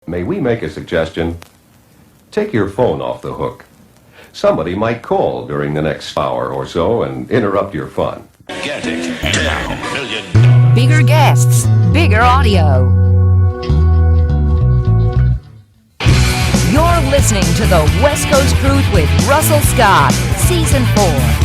May we make a suggestion? Take your phone off the hook. Somebody might call during the next hour or so and interrupt your fun. Getting $10 million. Bigger guests, bigger audio. You're listening to the West Coast Truth with Russell Scott, Season 4.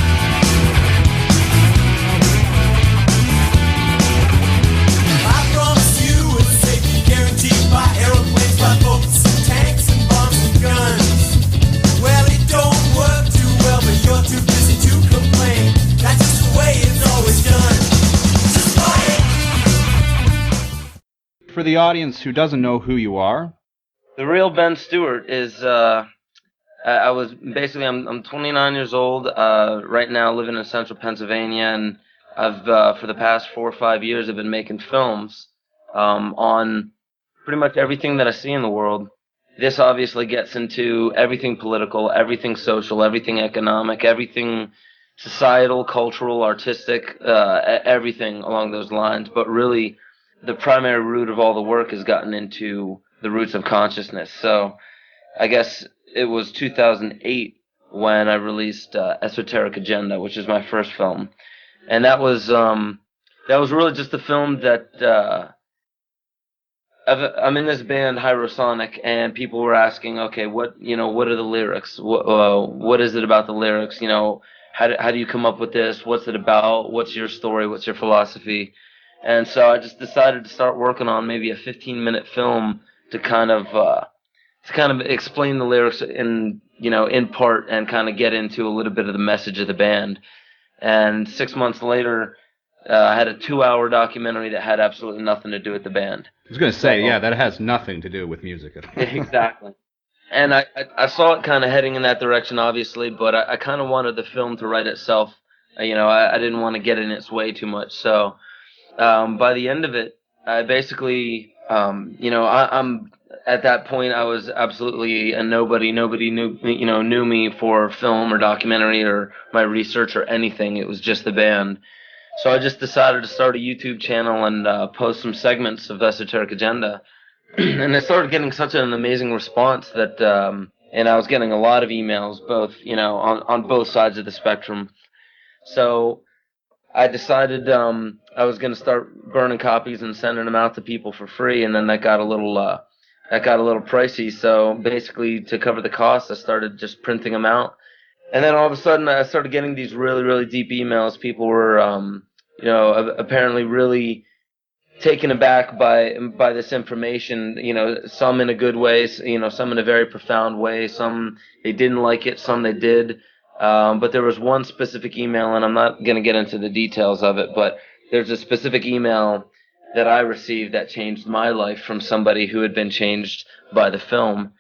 For the audience who doesn't know who you are, the real Ben Stewart is, I'm 29 years old, right now living in central Pennsylvania, and I've, for the past 4 or 5 years, I've been making films, on pretty much everything that I see in the world. This obviously gets into everything political, everything social, everything economic, everything societal, cultural, artistic, everything along those lines, but really, the primary root of all the work has gotten into the roots of consciousness. So I guess it was 2008 when I released Esoteric Agenda, which is my first film. And that was really just a film that I'm in this band, Hyrosonic, and people were asking, okay, what are the lyrics? What is it about the lyrics? How do you come up with this? What's it about? What's your story? What's your philosophy? And so I just decided to start working on maybe a 15-minute film to kind of explain the lyrics in part and kind of get into a little bit of the message of the band. And 6 months later, I had a 2-hour documentary that had absolutely nothing to do with the band. I was going to say, yeah, that has nothing to do with music at all. Exactly. And I saw it kind of heading in that direction, obviously, but I kind of wanted the film to write itself. I didn't want to get in its way too much, so... by the end of it, I basically, I'm at that point I was absolutely a nobody. Nobody knew me for film or documentary or my research or anything. It was just the band. So I just decided to start a YouTube channel and post some segments of Esoteric Agenda, and I started getting such an amazing response that, and I was getting a lot of emails, both on both sides of the spectrum. So I decided I was going to start burning copies and sending them out to people for free, and then that got a little pricey. So basically, to cover the cost, I started just printing them out, and then all of a sudden, I started getting these really, really deep emails. People were, apparently really taken aback by this information. Some in a good way, some in a very profound way. Some they didn't like it, some they did. But there was one specific email, and I'm not going to get into the details of it, but there's a specific email that I received that changed my life from somebody who had been changed by the film.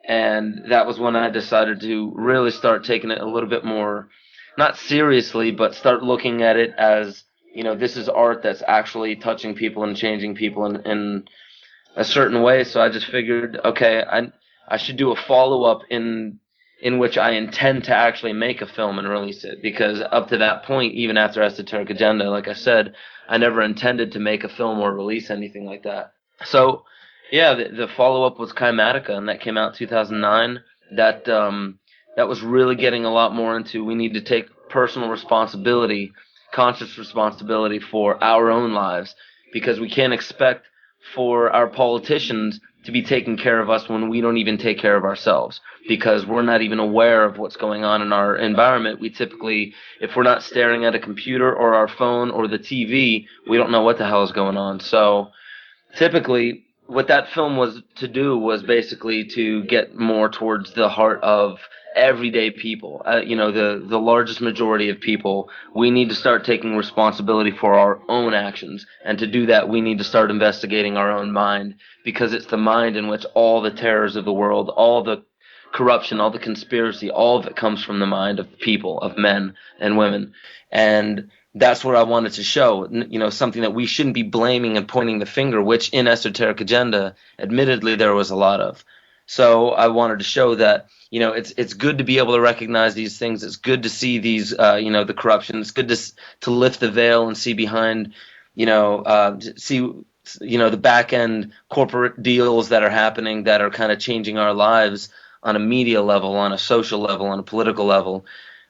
And that was when I decided to really start taking it a little bit more, not seriously, but start looking at it as, this is art that's actually touching people and changing people in a certain way. So I just figured, okay, I should do a follow-up in which I intend to actually make a film and release it, because up to that point, even after Esoteric Agenda, like I said, I never intended to make a film or release anything like that. So, yeah, the follow-up was Kymatica, and that came out in 2009. That was really getting a lot more into, we need to take personal responsibility, conscious responsibility for our own lives, because we can't expect for our politicians to be taking care of us when we don't even take care of ourselves, because we're not even aware of what's going on in our environment. We typically, if we're not staring at a computer or our phone or the TV, we don't know what the hell is going on. So typically what that film was to do was basically to get more towards the heart of everyday people, the largest majority of people. We need to start taking responsibility for our own actions, and to do that we need to start investigating our own mind, because it's the mind in which all the terrors of the world, all the corruption, all the conspiracy, all of it comes from the mind of people, of men and women. And that's what I wanted to show, something that we shouldn't be blaming and pointing the finger, which in Esoteric Agenda, admittedly, there was a lot of. So I wanted to show that, it's good to be able to recognize these things. It's good to see these, the corruption. It's good to lift the veil and see behind, see the back end corporate deals that are happening that are kind of changing our lives on a media level, on a social level, on a political level.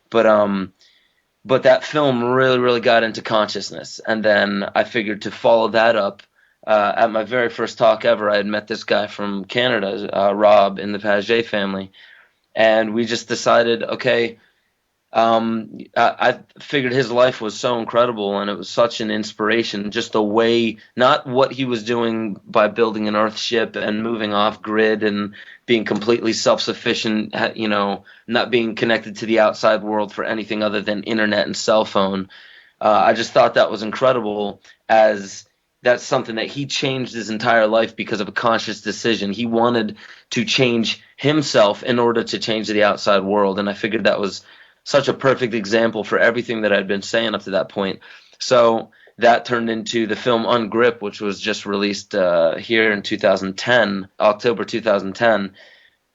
But that film really, really got into consciousness. And then I figured to follow that up, at my very first talk ever, I had met this guy from Canada, Rob, in the Paget family. And we just decided, okay, I figured his life was so incredible, and it was such an inspiration, just the way, not what he was doing by building an Earthship and moving off grid and being completely self-sufficient, not being connected to the outside world for anything other than internet and cell phone. I just thought that was incredible, as that's something that he changed his entire life because of a conscious decision. He wanted to change himself in order to change the outside world, and I figured that was such a perfect example for everything that I'd been saying up to that point. So that turned into the film Ungrip, which was just released here in 2010, October 2010.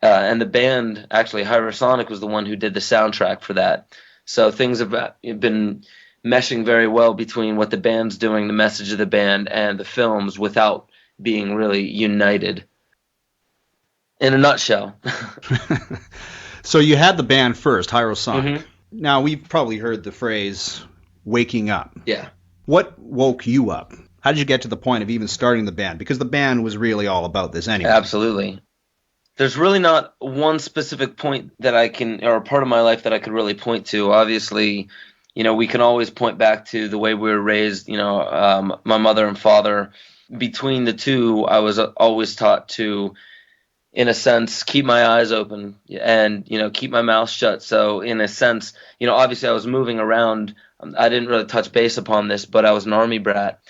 And the band, actually, Hyrosonic was the one who did the soundtrack for that. So things have been meshing very well between what the band's doing, the message of the band, and the films without being really united. In a nutshell. So you had the band first, Hyrosonic. Mm-hmm. Now, we've probably heard the phrase waking up. Yeah. What woke you up? How did you get to the point of even starting the band? Because the band was really all about this anyway. Absolutely. There's really not one specific point that I can, or a part of my life that I could really point to. Obviously, we can always point back to the way we were raised, my mother and father. Between the two, I was always taught to, in a sense, keep my eyes open and, keep my mouth shut. So in a sense, obviously I was moving around. I didn't really touch base upon this, but I was an Army brat,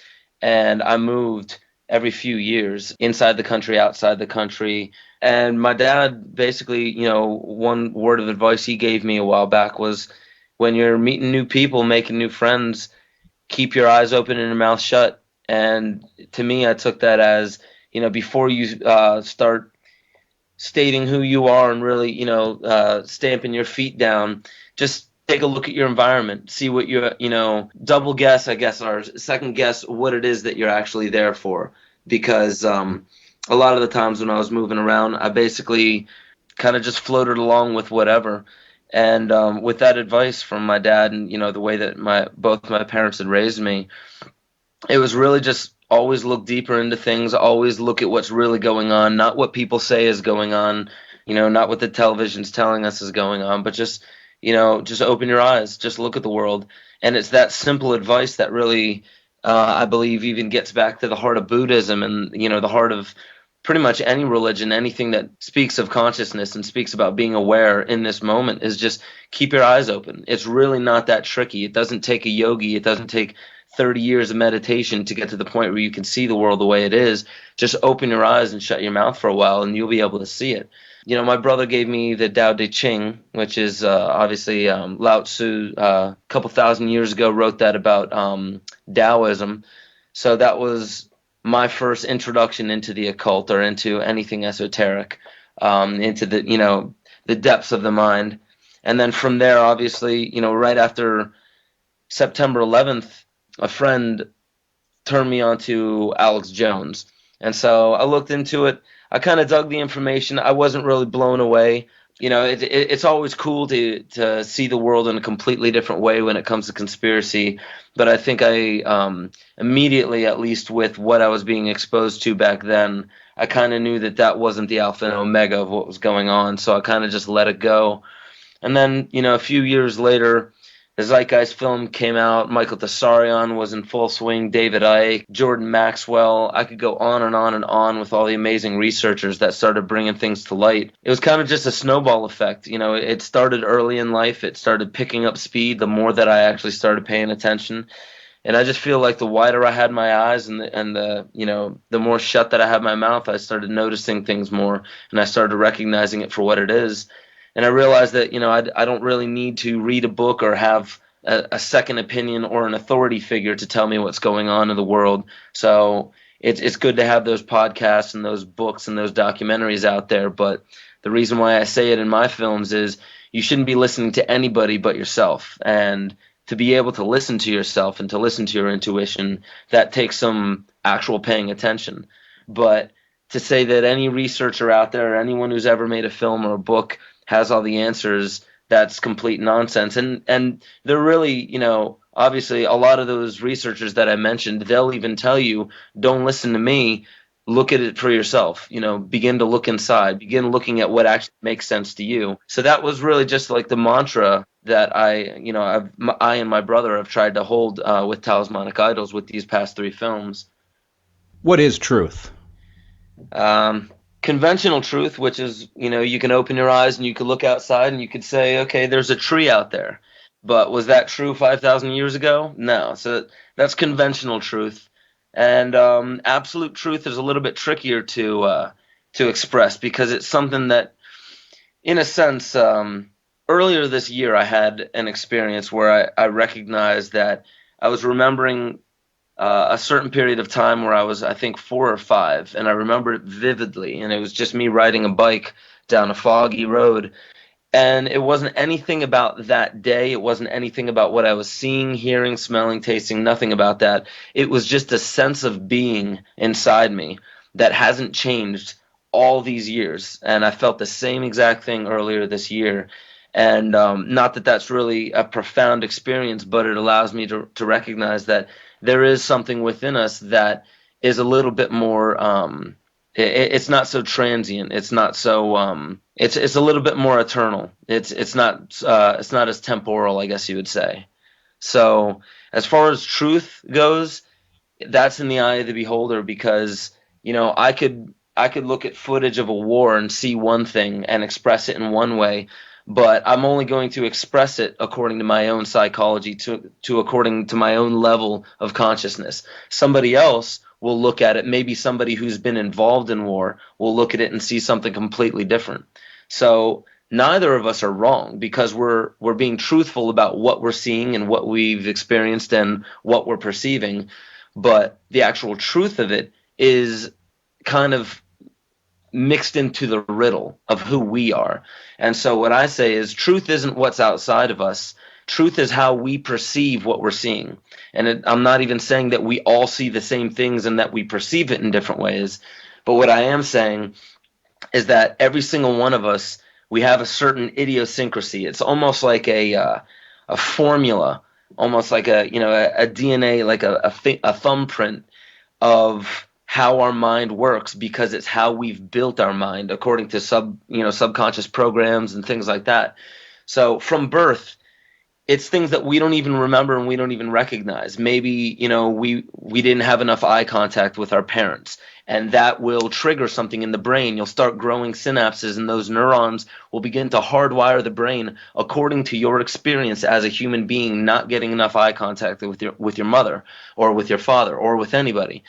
and I moved every few years, inside the country, outside the country. And my dad basically, one word of advice he gave me a while back was, when you're meeting new people, making new friends, keep your eyes open and your mouth shut. And to me, I took that as, before you start stating who you are and really, stamping your feet down, just take a look at your environment, see what you're, double guess, I guess, or second guess what it is that you're actually there for. Because a lot of the times when I was moving around, I basically kind of just floated along with whatever. And with that advice from my dad and, the way that both my parents had raised me, it was really just always look deeper into things, always look at what's really going on, not what people say is going on, not what the television's telling us is going on, but just open your eyes, just look at the world. And it's that simple advice that really, I believe, even gets back to the heart of Buddhism and, the heart of pretty much any religion. Anything that speaks of consciousness and speaks about being aware in this moment is just keep your eyes open. It's really not that tricky. It doesn't take a yogi. It doesn't take 30 years of meditation to get to the point where you can see the world the way it is. Just open your eyes and shut your mouth for a while, and you'll be able to see it. My brother gave me the Tao Te Ching, which is obviously Lao Tzu, a couple thousand years ago, wrote that about Taoism. So that was my first introduction into the occult or into anything esoteric, into the depths of the mind. And then from there, obviously, right after September 11th, a friend turned me on to Alex Jones. And so I looked into it. I kind of dug the information. I wasn't really blown away. It's always cool to see the world in a completely different way when it comes to conspiracy. But I think I immediately, at least with what I was being exposed to back then, I kind of knew that wasn't the alpha and omega of what was going on. So I kind of just let it go. And then, a few years later, the Zeitgeist film came out. Michael Tessarion was in full swing. David Icke, Jordan Maxwell. I could go on and on and on with all the amazing researchers that started bringing things to light. It was kind of just a snowball effect. It started early in life. It started picking up speed the more that I actually started paying attention. And I just feel like the wider I had my eyes and the more shut that I had my mouth, I started noticing things more, and I started recognizing it for what it is. And I realized that, I don't really need to read a book or have a second opinion or an authority figure to tell me what's going on in the world. So it's good to have those podcasts and those books and those documentaries out there. But the reason why I say it in my films is you shouldn't be listening to anybody but yourself. And to be able to listen to yourself and to listen to your intuition, that takes some actual paying attention. But to say that any researcher out there, or anyone who's ever made a film or a book has all the answers, that's complete nonsense. And they're really, obviously a lot of those researchers that I mentioned, they'll even tell you, don't listen to me, look at it for yourself, begin to look inside, begin looking at what actually makes sense to you. So that was really just like the mantra that I and my brother have tried to hold with Talismanic Idols with these past 3 films. What is truth? Conventional truth, which is, you can open your eyes and you could look outside and you could say, okay, there's a tree out there. But was that true 5,000 years ago? No. So that's conventional truth. And absolute truth is a little bit trickier to express, because it's something that, in a sense, earlier this year I had an experience where I recognized that I was remembering a certain period of time where I was, I think, 4 or 5, and I remember it vividly, and it was just me riding a bike down a foggy road, and it wasn't anything about that day, it wasn't anything about what I was seeing, hearing, smelling, tasting, nothing about that. It was just a sense of being inside me that hasn't changed all these years, and I felt the same exact thing earlier this year. And not that that's really a profound experience, but it allows me to recognize that there is something within us that is a little bit more, it's not so transient. It's not so, it's a little bit more eternal. It's not as temporal, I guess you would say. So as far as truth goes, that's in the eye of the beholder, because, I could look at footage of a war and see one thing and express it in one way, but I'm only going to express it according to my own psychology, to according to my own level of consciousness. Somebody else will look at it, maybe somebody who's been involved in war will look at it and see something completely different. So neither of us are wrong, because we're being truthful about what we're seeing and what we've experienced and what we're perceiving. But the actual truth of it is kind of mixed into the riddle of who we are. And so what I say is, truth isn't what's outside of us. Truth is how we perceive what we're seeing. And I'm not even saying that we all see the same things and that we perceive it in different ways. But what I am saying is that every single one of us, we have a certain idiosyncrasy. It's almost like a formula, almost like a DNA, like a thumbprint of how our mind works, because it's how we've built our mind according to subconscious programs and things like that. So from birth, it's things that we don't even remember and we don't even recognize. Maybe, we didn't have enough eye contact with our parents, and that will trigger something in the brain. You'll start growing synapses, and those neurons will begin to hardwire the brain according to your experience as a human being not getting enough eye contact with your mother or with your father or with anybody.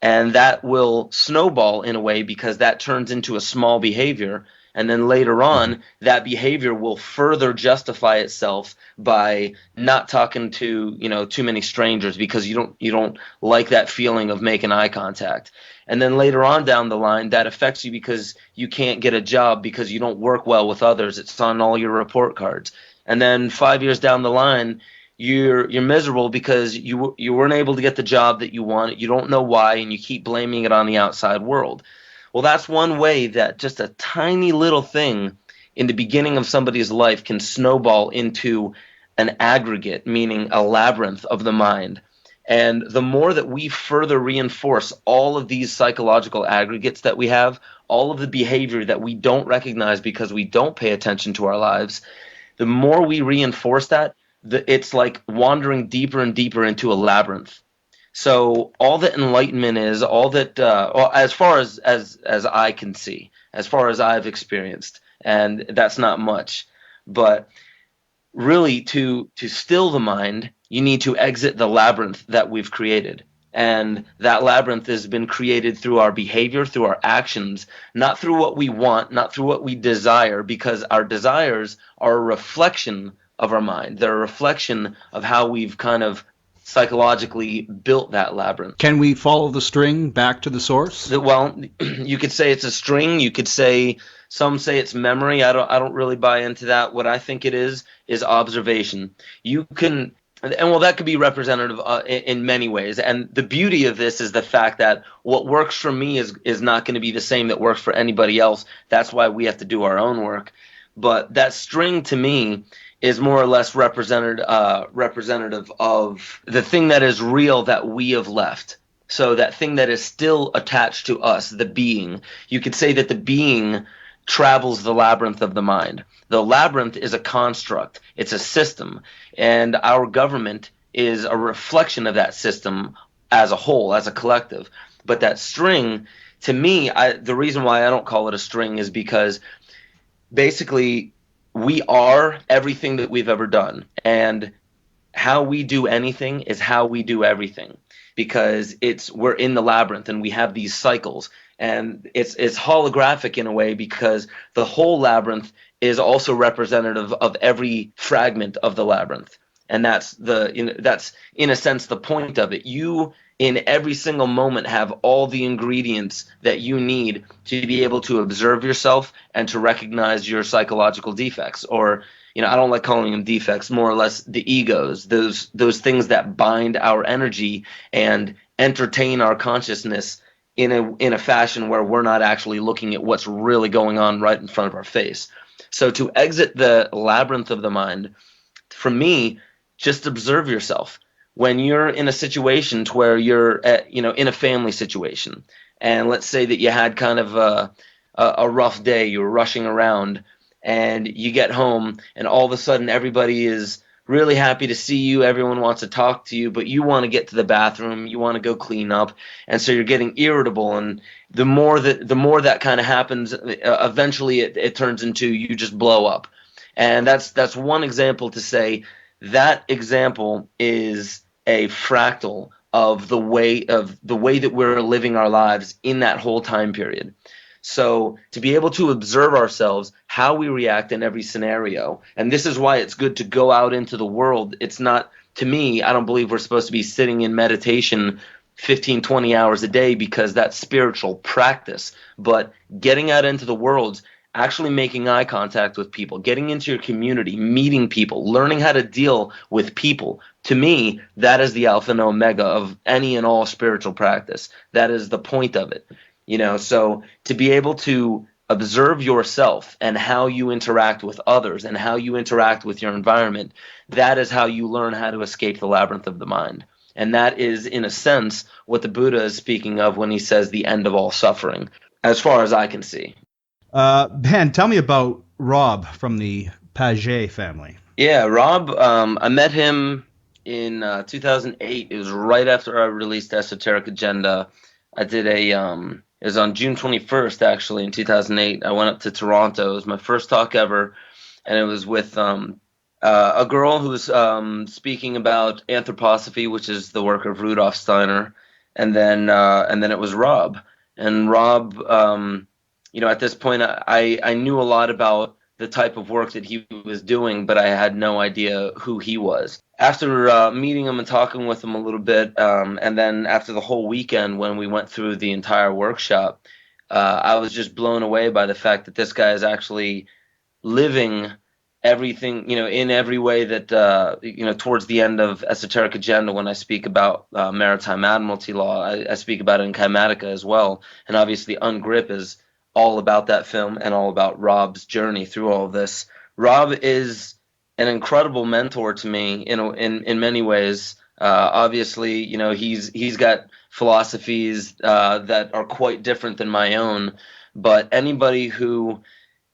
And that will snowball in a way, because that turns into a small behavior. And then later on, that behavior will further justify itself by not talking to, too many strangers, because you don't like that feeling of making eye contact. And then later on down the line, that affects you because you can't get a job because you don't work well with others. It's on all your report cards. And then 5 years down the line, you're miserable because you weren't able to get the job that you wanted. You don't know why, and you keep blaming it on the outside world. Well, that's one way that just a tiny little thing in the beginning of somebody's life can snowball into an aggregate, meaning a labyrinth of the mind. And the more that we further reinforce all of these psychological aggregates that we have, all of the behavior that we don't recognize because we don't pay attention to our lives, the more we reinforce that, it's like wandering deeper and deeper into a labyrinth. So all that enlightenment is, all that, as far as I can see, as far as I've experienced, and that's not much, but really to still the mind, you need to exit the labyrinth that we've created. And that labyrinth has been created through our behavior, through our actions, not through what we want, not through what we desire, because our desires are a reflection of our mind. They're a reflection of how we've kind of psychologically built that labyrinth. Can we follow the string back to the source? Well, you could say it's a string. You could say, some say it's memory. I don't really buy into that. What I think it is observation. You can And well, that could be representative in many ways. And the beauty of this is the fact that what works for me is not going to be the same that works for anybody else. That's why we have to do our own work. But that string to me is more or less representative of the thing that is real that we have left. So that thing that is still attached to us, the being. You could say that the being travels the labyrinth of the mind. The labyrinth is a construct. It's a system. And our government is a reflection of that system as a whole, as a collective. But that string, to me, the reason why I don't call it a string is because basically we are everything that we've ever done. And how we do anything is how we do everything. Because we're in the labyrinth and we have these cycles. And it's holographic in a way because the whole labyrinth is also representative of every fragment of the labyrinth. And that's in a sense the point of it. You in every single moment have all the ingredients that you need to be able to observe yourself and to recognize your psychological defects, or I don't like calling them defects, more or less the egos, those things that bind our energy and entertain our consciousness in a fashion where we're not actually looking at what's really going on right in front of our face. So to exit the labyrinth of the mind, for me, just observe yourself. When you're in a situation to where you're in a family situation, and let's say that you had kind of a rough day, you were rushing around, and you get home, and all of a sudden everybody is really happy to see you, everyone wants to talk to you, but you want to get to the bathroom, you want to go clean up, and so you're getting irritable, and the more that kind of happens, eventually it turns into you just blow up. And that's one example to say that example is a fractal of the way that we're living our lives in that whole time period. So to be able to observe ourselves, how we react in every scenario, and this is why it's good to go out into the world. It's not, to me, I don't believe we're supposed to be sitting in meditation 15, 20 hours a day because that's spiritual practice. But getting out into the world, actually making eye contact with people, getting into your community, meeting people, learning how to deal with people, to me, that is the alpha and omega of any and all spiritual practice. That is the point of it. So to be able to observe yourself and how you interact with others and how you interact with your environment, that is how you learn how to escape the labyrinth of the mind. And that is, in a sense, what the Buddha is speaking of when he says the end of all suffering, as far as I can see. Ben, tell me about Rob from the Paget family. Yeah, Rob, I met him in 2008. It was right after I released Esoteric Agenda. I did it was on June 21st, actually, in 2008. I went up to Toronto. It was my first talk ever, and it was with a girl who was speaking about anthroposophy, which is the work of Rudolf Steiner, and then it was Rob. And Rob, at this point, I knew a lot about the type of work that he was doing, but I had no idea who he was. After meeting him and talking with him a little bit, and then after the whole weekend when we went through the entire workshop, I was just blown away by the fact that this guy is actually living everything, in every way that, towards the end of Esoteric Agenda, when I speak about maritime admiralty law, I speak about it in Kymatica as well. And obviously Ungrip is all about that film and all about Rob's journey through all of this. Rob is an incredible mentor to me in many ways. Obviously, he's got philosophies that are quite different than my own, but anybody who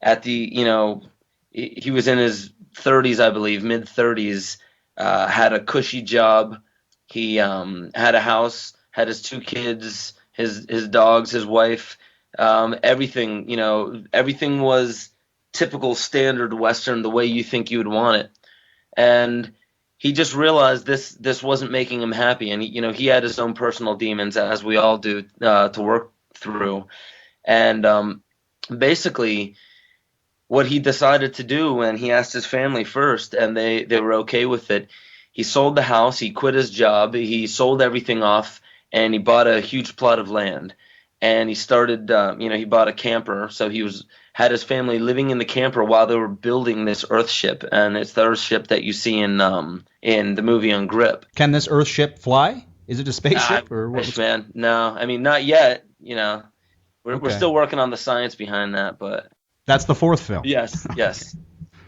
he was in his 30s, I believe, mid-30s, had a cushy job. He had a house, had his 2 kids, his dogs, his wife, everything, everything was typical standard Western, the way you think you would want it. And he just realized this wasn't making him happy. And, he had his own personal demons, as we all do, to work through. And basically, what he decided to do, and he asked his family first, and they were okay with it, he sold the house, he quit his job, he sold everything off, and he bought a huge plot of land. And he started, he bought a camper, so he had his family living in the camper while they were building this Earthship, and it's the Earthship that you see in the movie Ungrip. Can this Earthship fly? Is it a spaceship or what? Man, no, I mean not yet. You know, we're Okay. still working on the science behind that, but That's the fourth film. yes.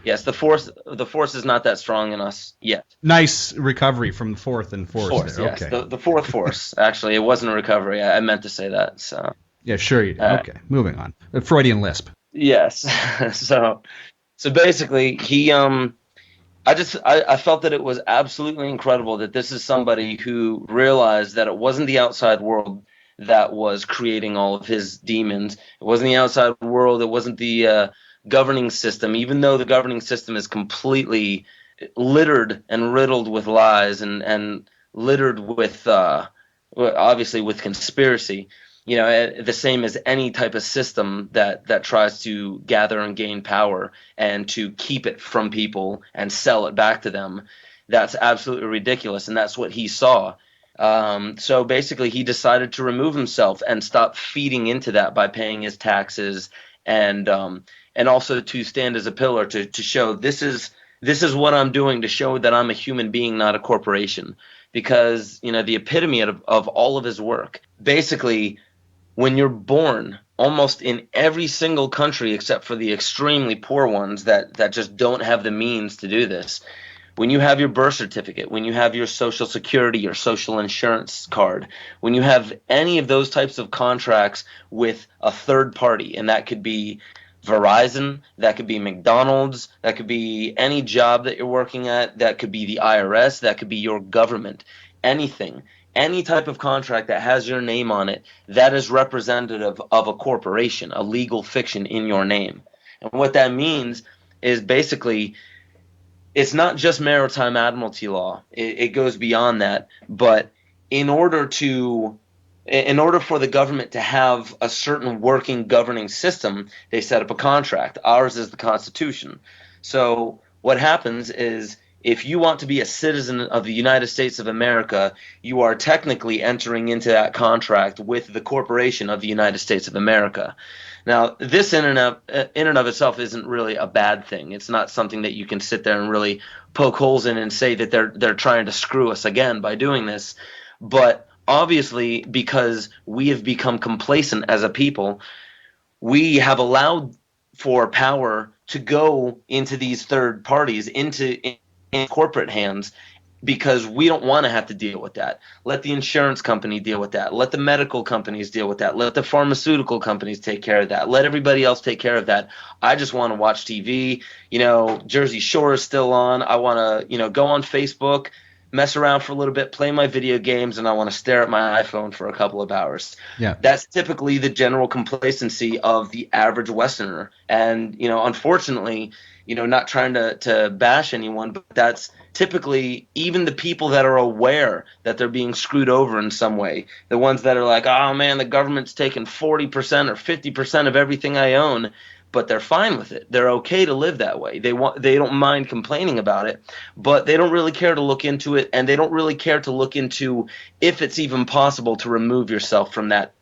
Yes, the force is not that strong in us yet. Nice recovery from the fourth and fourth. Force, there. yes. Okay. The fourth force. Actually, it wasn't a recovery. I meant to say that. So Yeah, sure you did. Okay, moving on. A Freudian lisp. yes. so basically, I felt that it was absolutely incredible that this is somebody who realized that it wasn't the outside world that was creating all of his demons. It wasn't the outside world. It wasn't the governing system, even though the governing system is completely littered and riddled with lies and littered with obviously with conspiracy. You know, the same as any type of system that tries to gather and gain power and to keep it from people and sell it back to them. That's absolutely ridiculous, and that's what he saw. So basically, he decided to remove himself and stop feeding into that by paying his taxes and also to stand as a pillar to show this is what I'm doing, to show that I'm a human being, not a corporation. Because, you know, the epitome of all of his work, basically, when you're born, almost in every single country except for the extremely poor ones that just don't have the means to do this, when you have your birth certificate, when you have your social security, your social insurance card, when you have any of those types of contracts with a third party, and that could be Verizon, that could be McDonald's, that could be any job that you're working at, that could be the IRS, that could be your government, anything, any type of contract that has your name on it, that is representative of a corporation, a legal fiction in your name. And what that means is basically it's not just maritime admiralty law. It goes beyond that. But in order for the government to have a certain working governing system, they set up a contract. Ours is the Constitution. So what happens is if you want to be a citizen of the United States of America, you are technically entering into that contract with the corporation of the United States of America. Now, this in and of itself isn't really a bad thing. It's not something that you can sit there and really poke holes in and say that they're trying to screw us again by doing this. But obviously, because we have become complacent as a people, we have allowed for power to go into these third parties, into in corporate hands, because we don't want to have to deal with that. Let the insurance company deal with that. Let the medical companies deal with that. Let the pharmaceutical companies take care of that. Let everybody else take care of that. I just want to watch TV. You know, Jersey Shore is still on. I want to, you know, go on Facebook, mess around for a little bit, play my video games, and I want to stare at my iPhone for a couple of hours. Yeah. That's typically the general complacency of the average Westerner. And, you know, unfortunately, you know, not trying to bash anyone, but that's typically even the people that are aware that they're being screwed over in some way, the ones that are like, oh man, the government's taking 40% or 50% of everything I own, but they're fine with it. They're okay to live that way. They don't mind complaining about it, but they don't really care to look into it, and they don't really care to look into if it's even possible to remove yourself from that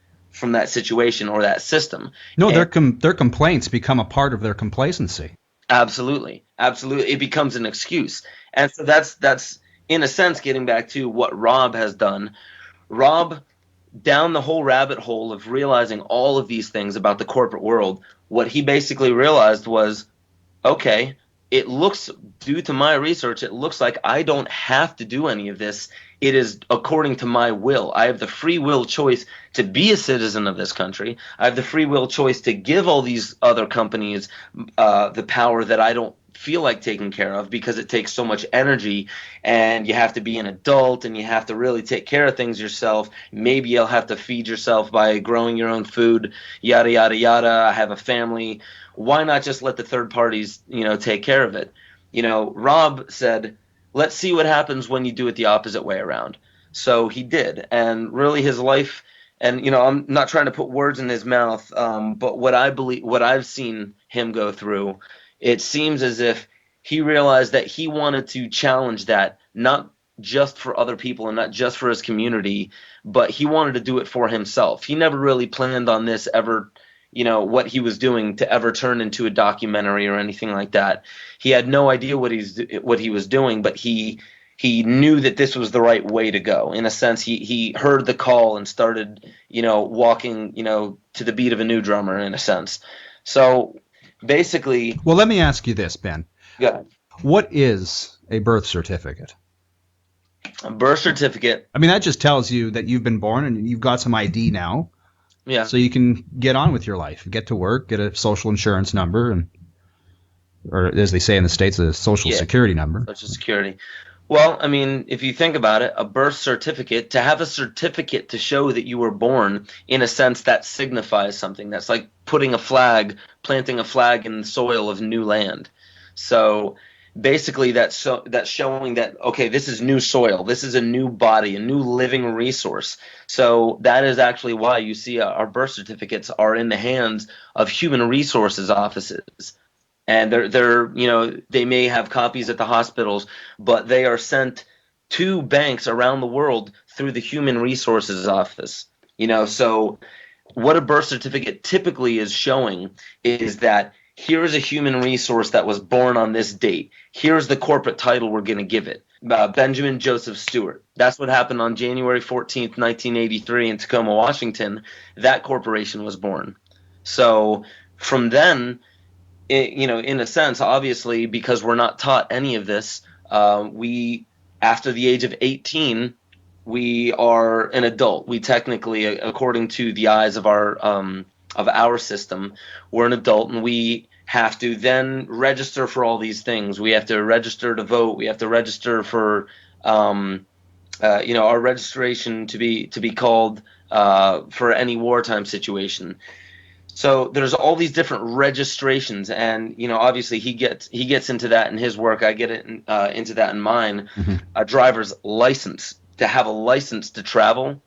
situation or that system. No, their complaints become a part of their complacency. Absolutely. It becomes an excuse. And so that's in a sense getting back to what Rob has done. Rob, down the whole rabbit hole of realizing all of these things about the corporate world, what he basically realized was, okay, it looks, due to my research, it looks like I don't have to do any of this. It is according to my will. I have the free will choice to be a citizen of this country. I have the free will choice to give all these other companies the power that I don't feel like taking care of, because it takes so much energy, and you have to be an adult and you have to really take care of things yourself. Maybe you'll have to feed yourself by growing your own food, yada, yada, yada. I have a family. Why not just let the third parties, you know, take care of it? You know, Rob said, let's see what happens when you do it the opposite way around. So he did. And really his life, and, you know, I'm not trying to put words in his mouth, but what I've seen him go through, it seems as if he realized that he wanted to challenge that, not just for other people and not just for his community, but he wanted to do it for himself. He never really planned on this ever, what he was doing to ever turn into a documentary or anything like that. He had no idea what he was doing, but he knew that this was the right way to go. In a sense, he heard the call and started, walking, to the beat of a new drummer, in a sense. So basically, Well, let me ask you this, Ben. yeah, What is a birth certificate? a birth certificate. I mean, that just tells you that you've been born and you've got some ID now. Yeah. So you can get on with your life, get to work, get a social insurance number, or as they say in the States, a social security number. Social security. Well, I mean, if you think about it, a birth certificate, to have a certificate to show that you were born, in a sense, that signifies something. That's like planting a flag in the soil of new land. So basically that's showing that, okay, this is new soil, this is a new body, a new living resource. So that is actually why you see our birth certificates are in the hands of human resources offices, and they may have copies at the hospitals, but they are sent to banks around the world through the human resources office. So what a birth certificate typically is showing is that here is a human resource that was born on this date. Here's the corporate title we're going to give it. Benjamin Joseph Stewart. That's what happened on January 14th, 1983 in Tacoma, Washington. That corporation was born. So from then, in a sense, obviously, because we're not taught any of this, we, after the age of 18, we are an adult. We technically, according to the eyes of our system, we're an adult, and we have to then register for all these things. We have to register to vote. We have to register for, our registration to be called for any wartime situation. So there's all these different registrations, and obviously he gets into that in his work. I get into that in mine. Mm-hmm. A driver's license. To have a license to travel,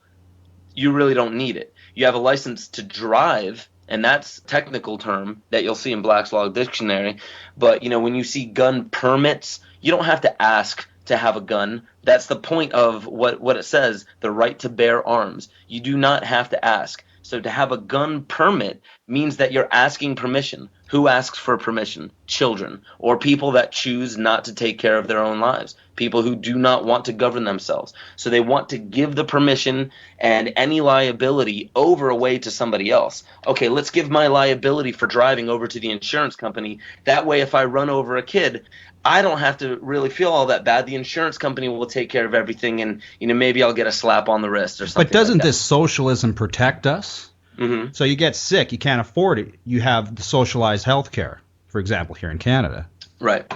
you really don't need it. You have a license to drive, and that's a technical term that you'll see in Black's Law Dictionary. But when you see gun permits, you don't have to ask to have a gun. That's the point of what it says, the right to bear arms. You do not have to ask. So to have a gun permit means that you're asking permission. Who asks for permission? Children, or people that choose not to take care of their own lives, people who do not want to govern themselves. So they want to give the permission and any liability over away to somebody else. Okay, let's give my liability for driving over to the insurance company. That way, if I run over a kid, I don't have to really feel all that bad. The insurance company will take care of everything, and maybe I'll get a slap on the wrist or something. But doesn't like that. this socialism protect us? Mm-hmm. So you get sick, you can't afford it. You have the socialized health care, for example, here in Canada. Right.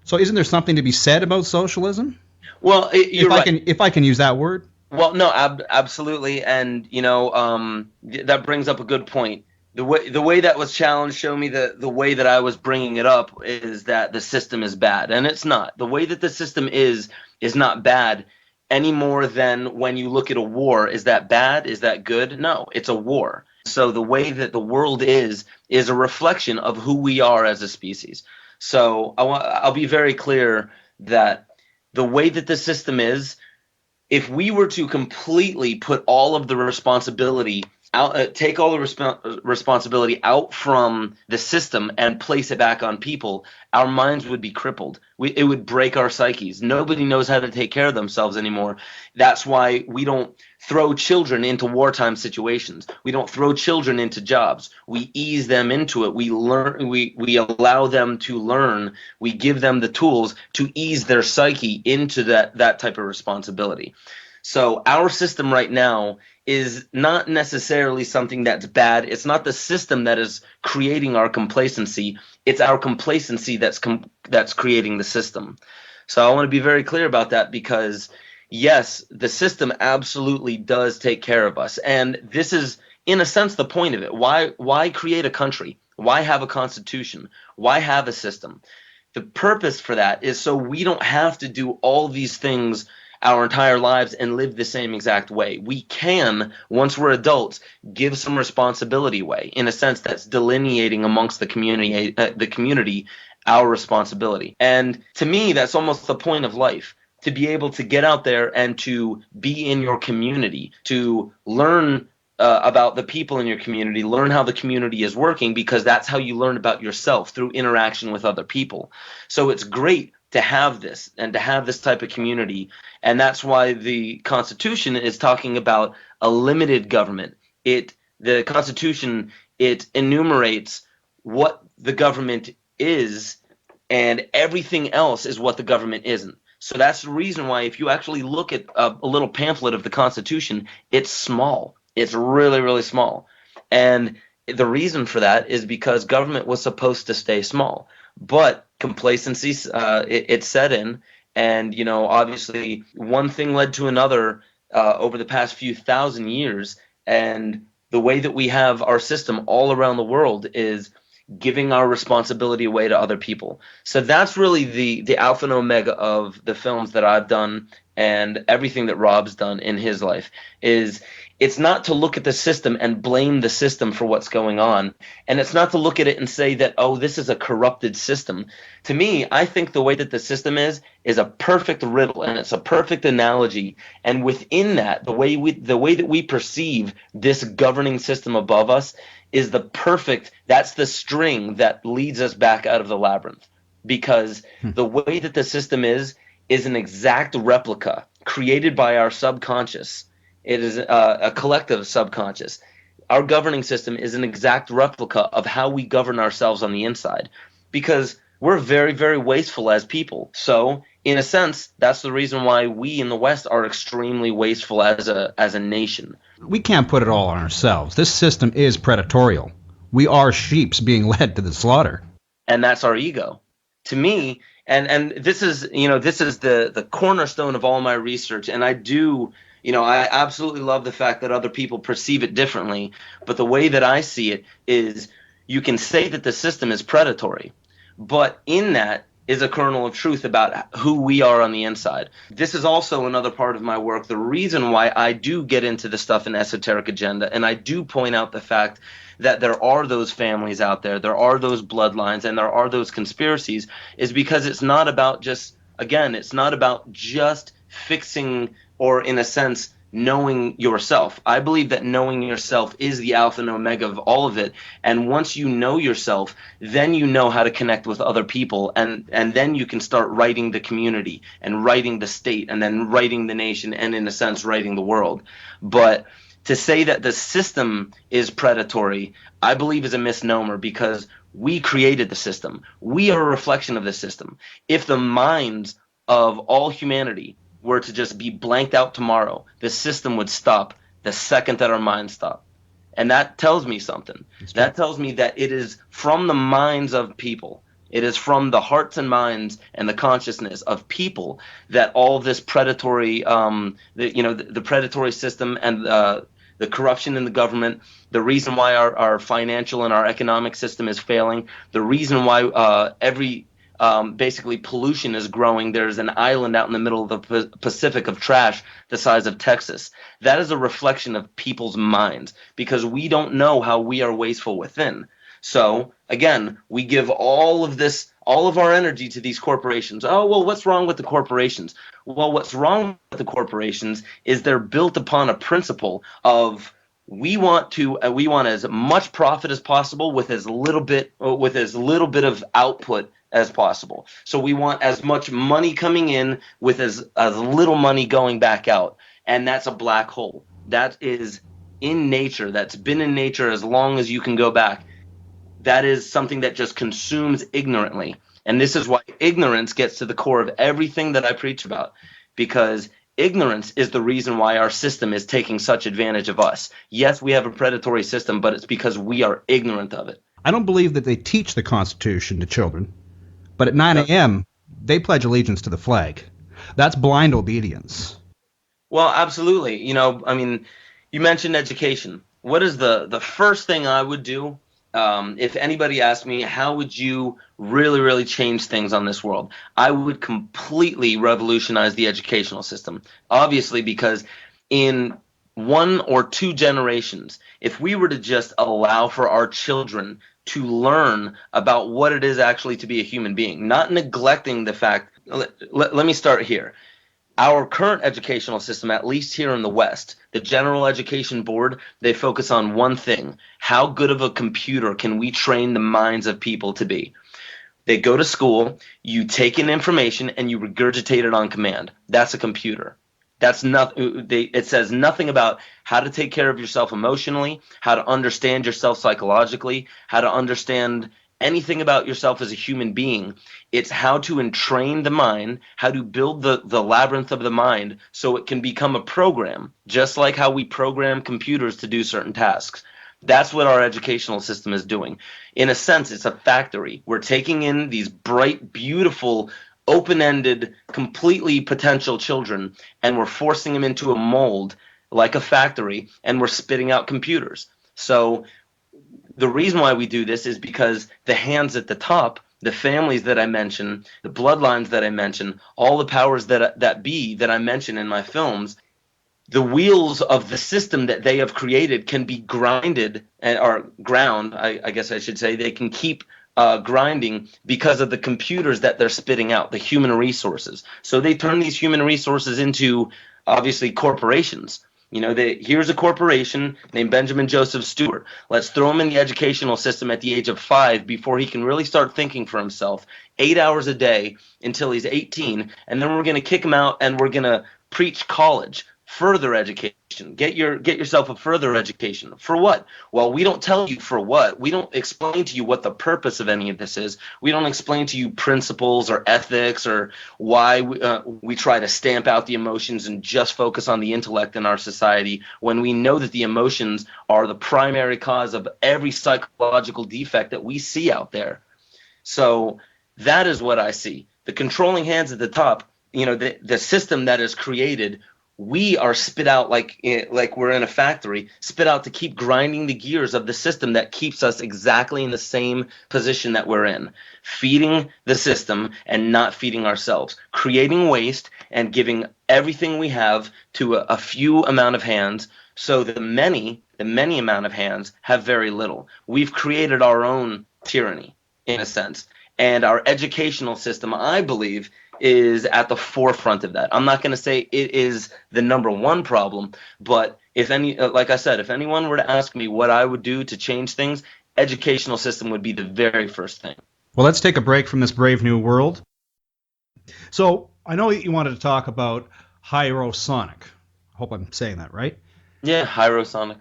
So isn't there something to be said about socialism? Well, you're right. If I can use that word. Well, no, absolutely, and that brings up a good point. The way that was challenged showed me the way that I was bringing it up is that the system is bad, and it's not. The way that the system is not bad any more than when you look at a war. Is that bad? Is that good? No, it's a war. So the way that the world is a reflection of who we are as a species. So I'll be very clear that the way that the system is, if we were to completely put all of the responsibility out, take all the responsibility out from the system and place it back on people, our minds would be crippled. It would break our psyches. Nobody knows how to take care of themselves anymore. That's why we don't throw children into wartime situations. We don't throw children into jobs. We ease them into it. We learn. We allow them to learn. We give them the tools to ease their psyche into that type of responsibility. So our system right now is not necessarily something that's bad. It's not the system that is creating our complacency. It's our complacency that's creating the system. So I want to be very clear about that, because yes, the system absolutely does take care of us. And this is, in a sense, the point of it. Why create a country? Why have a constitution? Why have a system? The purpose for that is so we don't have to do all these things our entire lives and live the same exact way. We can, once we're adults, give some responsibility away. In a sense, that's delineating amongst the community our responsibility. And to me, that's almost the point of life, to be able to get out there and to be in your community, to learn about the people in your community. Learn how the community is working, because that's how you learn about yourself, through interaction with other people. So it's great to have this and to have this type of community. And that's why the Constitution is talking about a limited government. The Constitution, it enumerates what the government is, and everything else is what the government isn't. So that's the reason why, if you actually look at a little pamphlet of the Constitution, it's small. It's really, really small. And the reason for that is because government was supposed to stay small. But complacency, it set in. And, obviously, one thing led to another over the past few thousand years. And the way that we have our system all around the world is giving our responsibility away to other people. So that's really the alpha and omega of the films that I've done, and everything that Rob's done in his life. Is it's not to look at the system and blame the system for what's going on, and it's not to look at it and say that, oh, this is a corrupted system. To me, I think the way that the system is a perfect riddle, and it's a perfect analogy. And within that, the way that we perceive this governing system above us is that's the string that leads us back out of the labyrinth. Because the way that the system is an exact replica created by our subconscious. It is a collective subconscious. Our governing system is an exact replica of how we govern ourselves on the inside, because we're very, very wasteful as people. So, in a sense, that's the reason why we in the West are extremely wasteful as a nation. We can't put it all on ourselves. This system is predatorial. We are sheeps being led to the slaughter. And that's our ego. To me, and this is the cornerstone of all my research, and I absolutely love the fact that other people perceive it differently. But the way that I see it is, you can say that the system is predatory, but in that is a kernel of truth about who we are on the inside. This is also another part of my work. The reason why I do get into the stuff in Esoteric Agenda, and I do point out the fact that there are those families out there, there are those bloodlines, and there are those conspiracies, is because it's not about just fixing, or in a sense, knowing yourself. I believe that knowing yourself is the alpha and omega of all of it. And once you know yourself, then you know how to connect with other people, and then you can start writing the community and writing the state and then writing the nation and, in a sense, writing the world. But to say that the system is predatory, I believe, is a misnomer, because we created the system. We are a reflection of the system. If the minds of all humanity were to just be blanked out tomorrow, the system would stop the second that our minds stop. And that tells me something. That tells me that it is from the minds of people, it is from the hearts and minds and the consciousness of people that all this predatory, the predatory system and the corruption in the government, the reason why our financial and our economic system is failing, the reason why basically pollution is growing. There's an island out in the middle of the Pacific of trash the size of Texas. That is a reflection of people's minds, because we don't know how we are wasteful within. So again, we give all of our energy to these corporations. Oh, well, what's wrong with the corporations? Well, what's wrong with the corporations is they're built upon a principle of we want as much profit as possible with as little bit of output as possible. So we want as much money coming in with as little money going back out. And that's a black hole. That is in nature. That's been in nature as long as you can go back. That is something that just consumes ignorantly. And this is why ignorance gets to the core of everything that I preach about, because ignorance is the reason why our system is taking such advantage of us. Yes, we have a predatory system, but it's because we are ignorant of it. I don't believe that they teach the Constitution to children, but at 9 a.m., they pledge allegiance to the flag. That's blind obedience. Well, absolutely. You mentioned education. What is the first thing I would do if anybody asked me, how would you really, really change things on this world? I would completely revolutionize the educational system. Obviously, because in 1 or 2 generations, if we were to just allow for our children to learn about what it is actually to be a human being, not neglecting the fact. Let me start here. our current educational system, at least here in the West, the General Education Board, they focus on one thing: how good of a computer can we train the minds of people to be? They go to school, you take in information, and you regurgitate it on command. That's a computer. That's not. It says nothing about how to take care of yourself emotionally, how to understand yourself psychologically, how to understand anything about yourself as a human being. It's how to entrain the mind, how to build the labyrinth of the mind so it can become a program, just like how we program computers to do certain tasks. That's what our educational system is doing. In a sense, it's a factory. We're taking in these bright, beautiful, open-ended, completely potential children, and we're forcing them into a mold like a factory, and we're spitting out computers. So the reason why we do this is because the hands at the top, the families that I mention, the bloodlines that I mention, all the powers that be that I mention in my films, the wheels of the system that they have created can be grinded or ground, I guess I should say. They can keep grinding because of the computers that they're spitting out, the human resources. So they turn these human resources into, obviously, corporations. Here's a corporation named Benjamin Joseph Stewart. Let's throw him in the educational system at the age of 5 before he can really start thinking for himself, 8 hours a day until he's 18, and then we're going to kick him out and we're going to preach college. Further education. Get yourself a further education. For what? Well, we don't tell you for what. We don't explain to you what the purpose of any of this is. We don't explain to you principles or ethics or why we try to stamp out the emotions and just focus on the intellect in our society when we know that the emotions are the primary cause of every psychological defect that we see out there. So that is what I see. The controlling hands at the top, the system that is created, we are spit out like we're in a factory, spit out to keep grinding the gears of the system that keeps us exactly in the same position that we're in, feeding the system and not feeding ourselves, creating waste and giving everything we have to a few amount of hands, so the many amount of hands have very little. We've created our own tyranny, in a sense, and our educational system, I believe, is at the forefront of that. I'm not going to say it is the number one problem, but like I said, if anyone were to ask me what I would do to change things, educational system would be the very first thing. Well, let's take a break from this brave new world. So I know you wanted to talk about Hyrosonic. I hope I'm saying that right. Yeah, Hyrosonic.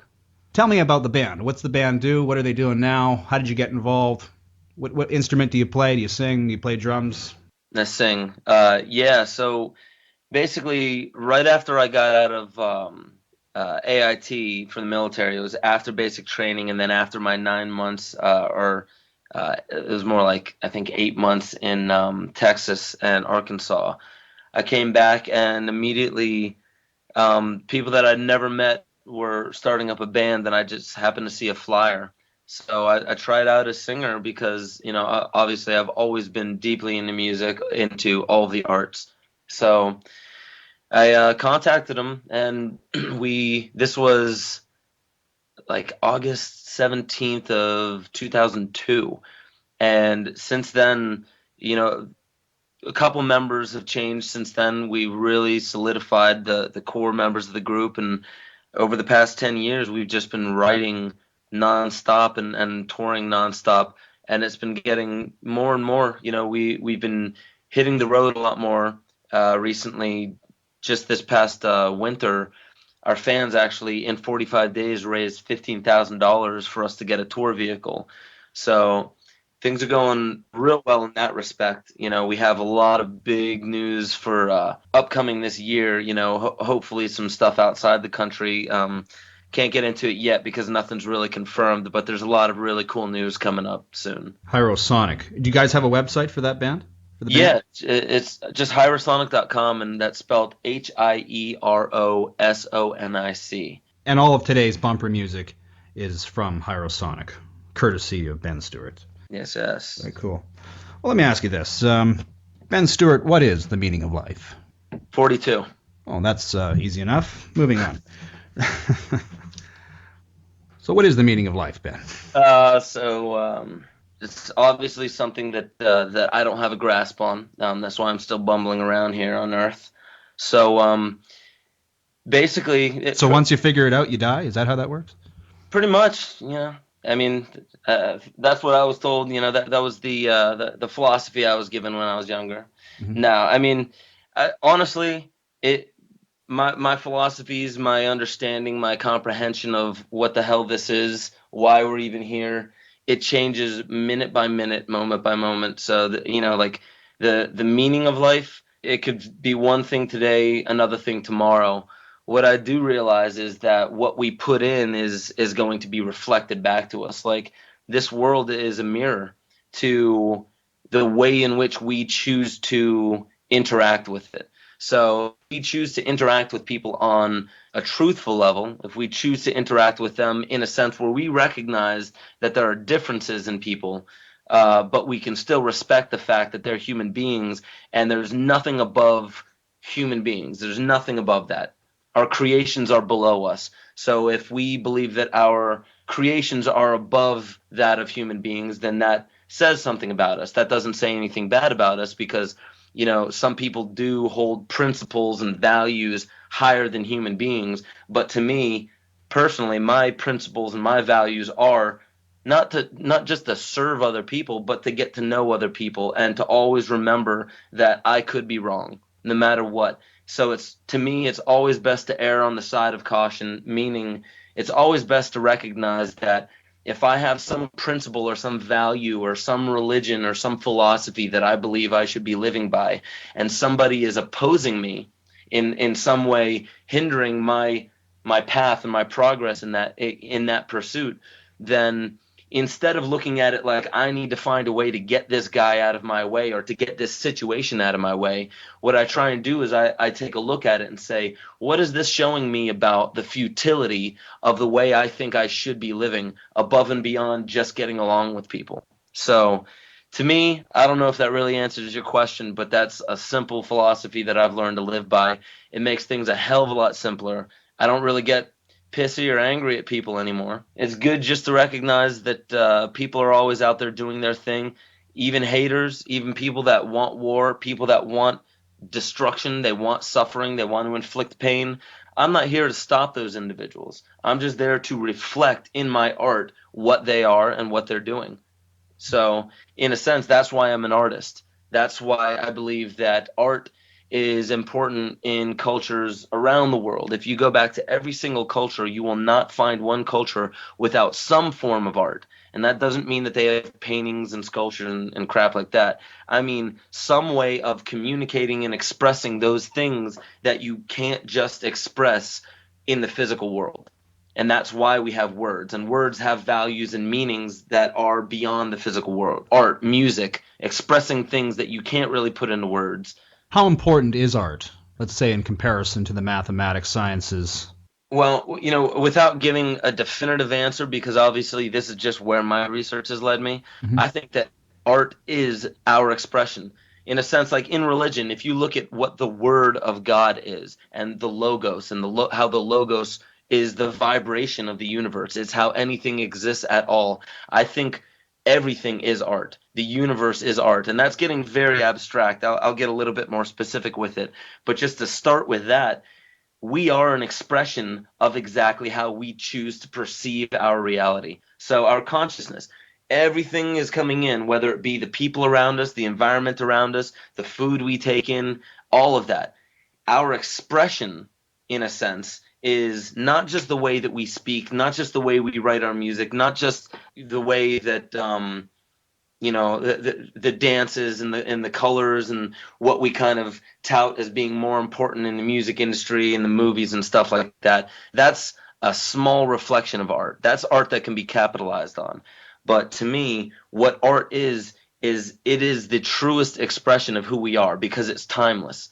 Tell me about the band. What's the band do? What are they doing now? How did you get involved? What instrument do you play? Do you sing? Do you play drums? I sing. So basically, right after I got out of AIT for the military, it was after basic training, and then after my 9 months, it was more like, I think, 8 months in Texas and Arkansas, I came back, and immediately people that I'd never met were starting up a band, and I just happened to see a flyer. So I tried out as singer because, obviously I've always been deeply into music, into all the arts. So I contacted him, and this was like August 17th of 2002. And since then, a couple members have changed since then. We really solidified the core members of the group. And over the past 10 years, we've just been writing nonstop and touring nonstop, and it's been getting more and more. We've been hitting the road a lot more recently. Just this past winter, our fans actually in 45 days raised $15,000 for us to get a tour vehicle. So things are going real well in that respect. We have a lot of big news for upcoming this year. Hopefully some stuff outside the country. Can't get into it yet because nothing's really confirmed, but there's a lot of really cool news coming up soon. Hyrosonic. Do you guys have a website for that band? Yeah, it's just hyrosonic.com, and that's spelled HIEROSONIC. And all of today's bumper music is from Hyrosonic, courtesy of Ben Stewart. Yes. Very cool. Well, let me ask you this. Ben Stewart, what is the meaning of life? 42. Oh, that's easy enough. Moving on. So what is the meaning of life, Ben? It's obviously something that I don't have a grasp on. That's why I'm still bumbling around here on Earth. So basically, So once you figure it out, you die? Is that how that works? pretty much, I mean, that's what I was told. That was the philosophy I was given when I was younger. Mhm. No, I mean, honestly, it my philosophies, my understanding, my comprehension of what the hell this is, why we're even here, it changes minute by minute, moment by moment. So that, like the meaning of life, it could be one thing today, another thing tomorrow. What I do realize is that what we put in is going to be reflected back to us. Like, this world is a mirror to the way in which we choose to interact with it. So if we choose to interact with people on a truthful level, if we choose to interact with them in a sense where we recognize that there are differences in people, but we can still respect the fact that they're human beings, and there's nothing above human beings. There's nothing above that. Our creations are below us. So if we believe that our creations are above that of human beings, then that says something about us. That doesn't say anything bad about us, because some people do hold principles and values higher than human beings. But to me, personally, my principles and my values are not just to serve other people, but to get to know other people and to always remember that I could be wrong no matter what. So to me, it's always best to err on the side of caution, meaning it's always best to recognize that if I have some principle or some value or some religion or some philosophy that I believe I should be living by, and somebody is opposing me in some way, hindering my path and my progress in that pursuit, then instead of looking at it like I need to find a way to get this guy out of my way or to get this situation out of my way, what I try and do is I take a look at it and say, what is this showing me about the futility of the way I think I should be living above and beyond just getting along with people? So to me, I don't know if that really answers your question, but that's a simple philosophy that I've learned to live by. It makes things a hell of a lot simpler. I don't really get pissy or angry at people anymore. It's good just to recognize that people are always out there doing their thing, even haters, even people that want war, people that want destruction, they want suffering, they want to inflict pain. I'm not here to stop those individuals. I'm just there to reflect in my art what they are and what they're doing. So, in a sense, that's why I'm an artist. That's why I believe that art is important in cultures around the world. If you go back to every single culture, you will not find one culture without some form of art. And that doesn't mean that they have paintings and sculptures and crap like that. I mean, some way of communicating and expressing those things that you can't just express in the physical world. And that's why we have words, and words have values and meanings that are beyond the physical world. Art, music, expressing things that you can't really put into words. How important is art, let's say, in comparison to the mathematics, sciences? Well, without giving a definitive answer, because obviously this is just where my research has led me, Mhm. I think that art is our expression. In a sense, like in religion, if you look at what the word of God is and the logos and how the logos is the vibration of the universe, it's how anything exists at all. I think everything is art. The universe is art. And that's getting very abstract. I'll get a little bit more specific with it. But just to start with that, we are an expression of exactly how we choose to perceive our reality. So our consciousness, everything is coming in, whether it be the people around us, the environment around us, the food we take in, all of that. Our expression, in a sense, is not just the way that we speak, not just the way we write our music, not just the way that the dances and the colors and what we kind of tout as being more important in the music industry and the movies and stuff like that. That's a small reflection of art. That's art that can be capitalized on. But to me, what art is it is the truest expression of who we are, because it's timeless.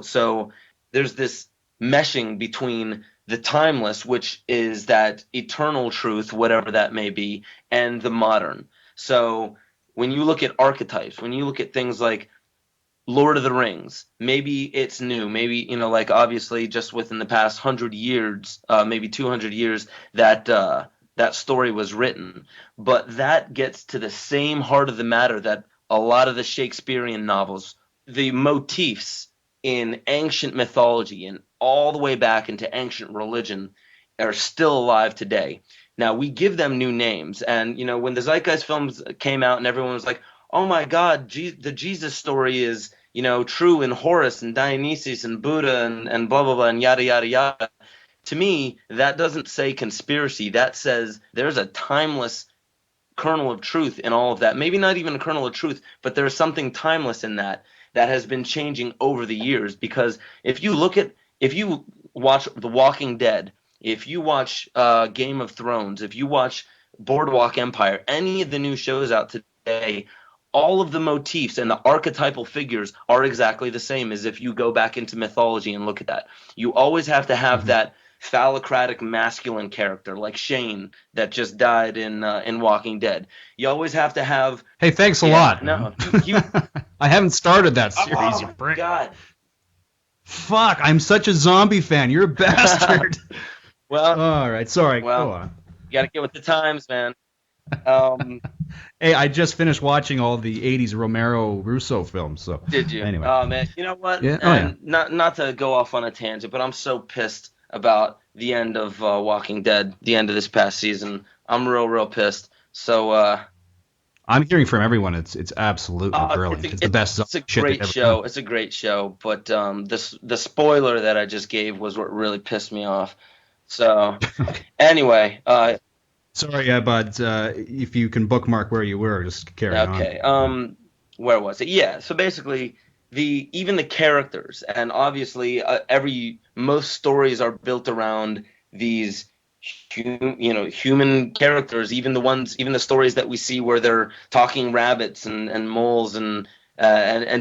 So there's this meshing between the timeless, which is that eternal truth, whatever that may be, and the modern. So when you look at archetypes, when you look at things like Lord of the Rings, maybe it's new, maybe, like obviously just within the past 100 years, maybe 200 years, that story was written. But that gets to the same heart of the matter that a lot of the Shakespearean novels, the motifs in ancient mythology and all the way back into ancient religion are still alive today. Now, we give them new names. And, when the Zeitgeist films came out and everyone was like, oh my God, the Jesus story is, true in Horus and Dionysus and Buddha and blah, blah, blah, and yada, yada, yada. To me, that doesn't say conspiracy. That says there's a timeless kernel of truth in all of that. Maybe not even a kernel of truth, but there's something timeless in that has been changing over the years. Because if you watch The Walking Dead, if you watch Game of Thrones, if you watch Boardwalk Empire, any of the new shows out today, all of the motifs and the archetypal figures are exactly the same as if you go back into mythology and look at that. You always have to have that phallocratic masculine character like Shane that just died in Walking Dead. You always have to have. Hey, thanks a lot. No, I haven't started that series. Oh my God. Fuck! I'm such a zombie fan. You're a bastard. Well, all right. Sorry. Well, go on. You got to get with the times, man. Hey, I just finished watching all the '80s Romero Russo films. So did you? Anyway. Oh man, you know what? Yeah. And not to go off on a tangent, but I'm so pissed about the end of Walking Dead, the end of this past season. I'm real pissed. So I'm hearing from everyone it's absolutely brilliant. It's the best It's a shit great they've ever show. done. It's a great show, but the spoiler that I just gave was what really pissed me off. So anyway, sorry, but if you can bookmark where you were, just carry on. okay. Where was it? Yeah. So basically, even the characters, and obviously, most stories are built around these human characters. Even the stories that we see where they're talking rabbits and moles and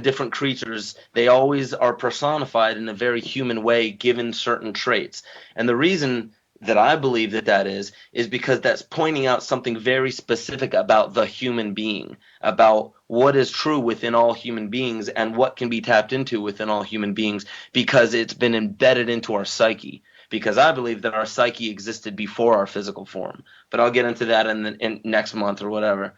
different creatures, they always are personified in a very human way, given certain traits. And the reason that I believe that is because that's pointing out something very specific about the human being, about what is true within all human beings and what can be tapped into within all human beings, because it's been embedded into our psyche. Because I believe that our psyche existed before our physical form. But I'll get into that in next month or whatever.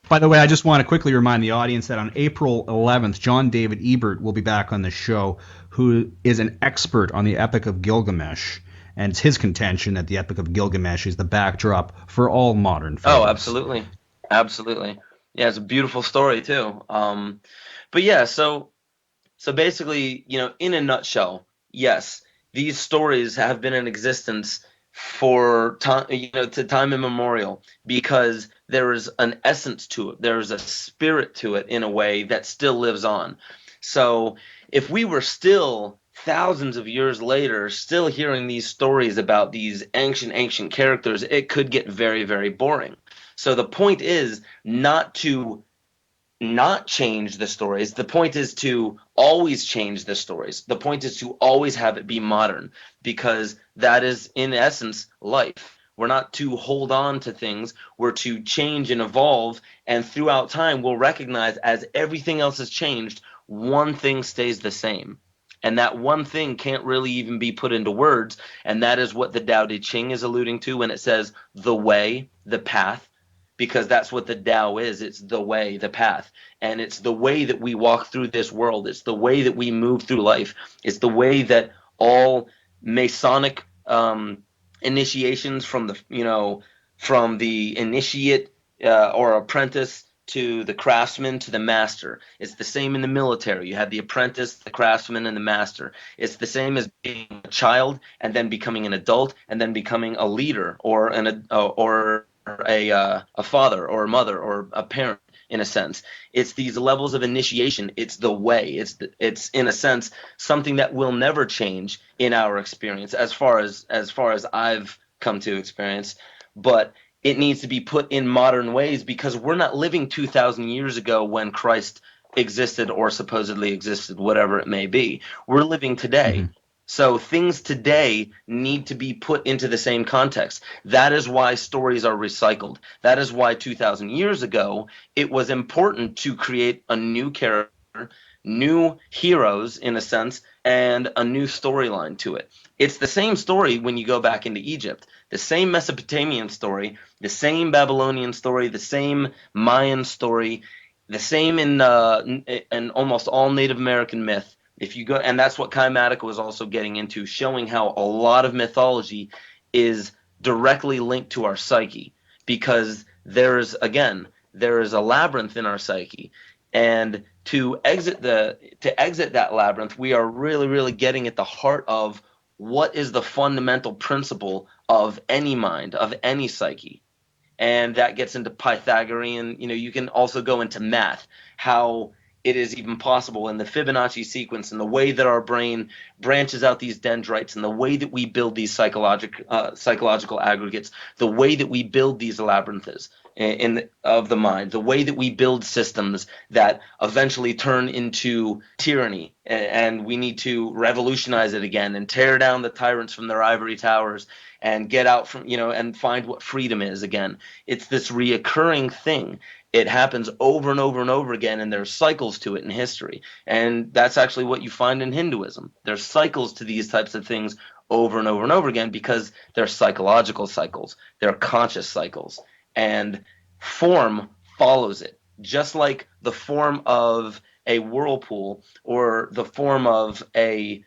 By the way, I just want to quickly remind the audience that on April 11th, John David Ebert will be back on the show, who is an expert on the Epic of Gilgamesh. And it's his contention that the Epic of Gilgamesh is the backdrop for all modern films. Oh, absolutely. Absolutely. Yeah, it's a beautiful story, too. But yeah, so basically, in a nutshell, yes, these stories have been in existence for time, to time immemorial, because there is an essence to it. There is a spirit to it in a way that still lives on. So if we were still thousands of years later still hearing these stories about these ancient characters, it could get very, very boring. So the point is not to not change the stories. The point is to always change the stories. The point is to always have it be modern, because that is, in essence, life. We're not to hold on to things. We're to change and evolve, and throughout time we'll recognize, as everything else has changed, one thing stays the same. And that one thing can't really even be put into words, and that is what the Tao Te Ching is alluding to when it says the way, the path, because that's what the Tao is. It's the way, the path, and it's the way that we walk through this world. It's the way that we move through life. It's the way that all Masonic initiations from the initiate or apprentice to the craftsman to the master. It's the same in the military. You have the apprentice, the craftsman, and the master. It's the same as being a child and then becoming an adult and then becoming a leader or a father or a mother or a parent, in a sense. It's these levels of initiation. It's the way. It's in a sense something that will never change in our experience, as far as I've come to experience. But it needs to be put in modern ways, because we're not living 2,000 years ago when Christ existed or supposedly existed, whatever it may be. We're living today. Mm-hmm. So things today need to be put into the same context. That is why stories are recycled. That is why 2,000 years ago it was important to create a new character, new heroes, in a sense, and a new storyline to it. It's the same story when you go back into Egypt. The same Mesopotamian story, the same Babylonian story, the same Mayan story, the same in almost all Native American myth. If you go, and that's what Kymatica was also getting into, showing how a lot of mythology is directly linked to our psyche, because there is a labyrinth in our psyche, and to exit that labyrinth, we are really, really getting at the heart of what is the fundamental principle of any mind, of any psyche. And that gets into Pythagorean. You can also go into math, how it is even possible in the Fibonacci sequence, and the way that our brain branches out these dendrites, and the way that we build these psychological aggregates, the way that we build these labyrinths of the mind, the way that we build systems that eventually turn into tyranny, and we need to revolutionize it again and tear down the tyrants from their ivory towers and get out from, and find what freedom is again. It's this reoccurring thing. It happens over and over and over again, and there's cycles to it in history. And that's actually what you find in Hinduism. There's cycles to these types of things over and over and over again, because they're psychological cycles. They're conscious cycles. And form follows it. Just like the form of a whirlpool or the form of a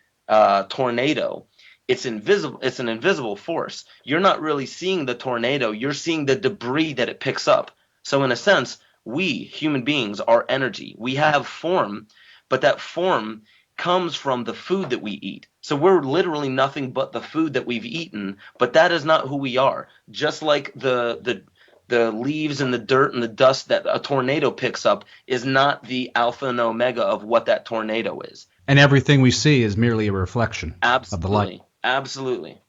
tornado, it's invisible. It's an invisible force. You're not really seeing the tornado. You're seeing the debris that it picks up. So in a sense, we, human beings, are energy. We have form, but that form comes from the food that we eat. So we're literally nothing but the food that we've eaten, but that is not who we are. Just like the leaves and the dirt and the dust that a tornado picks up is not the alpha and omega of what that tornado is. And everything we see is merely a reflection of the light. Absolutely.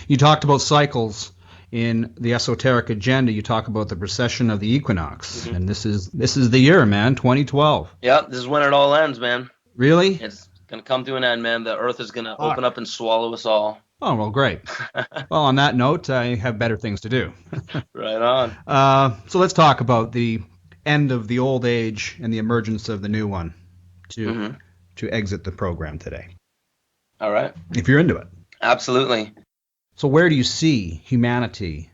You talked about cycles. In the Esoteric Agenda, you talk about the precession of the equinox, and this is the year, man, 2012. Yep, this is when it all ends, man. Really? It's gonna come to an end, man. The Earth is gonna open up and swallow us all. Oh, well, great. Well, on that note, I have better things to do. Right on. So let's talk about the end of the old age and the emergence of the new one to exit the program today. All right. If you're into it. Absolutely. So where do you see humanity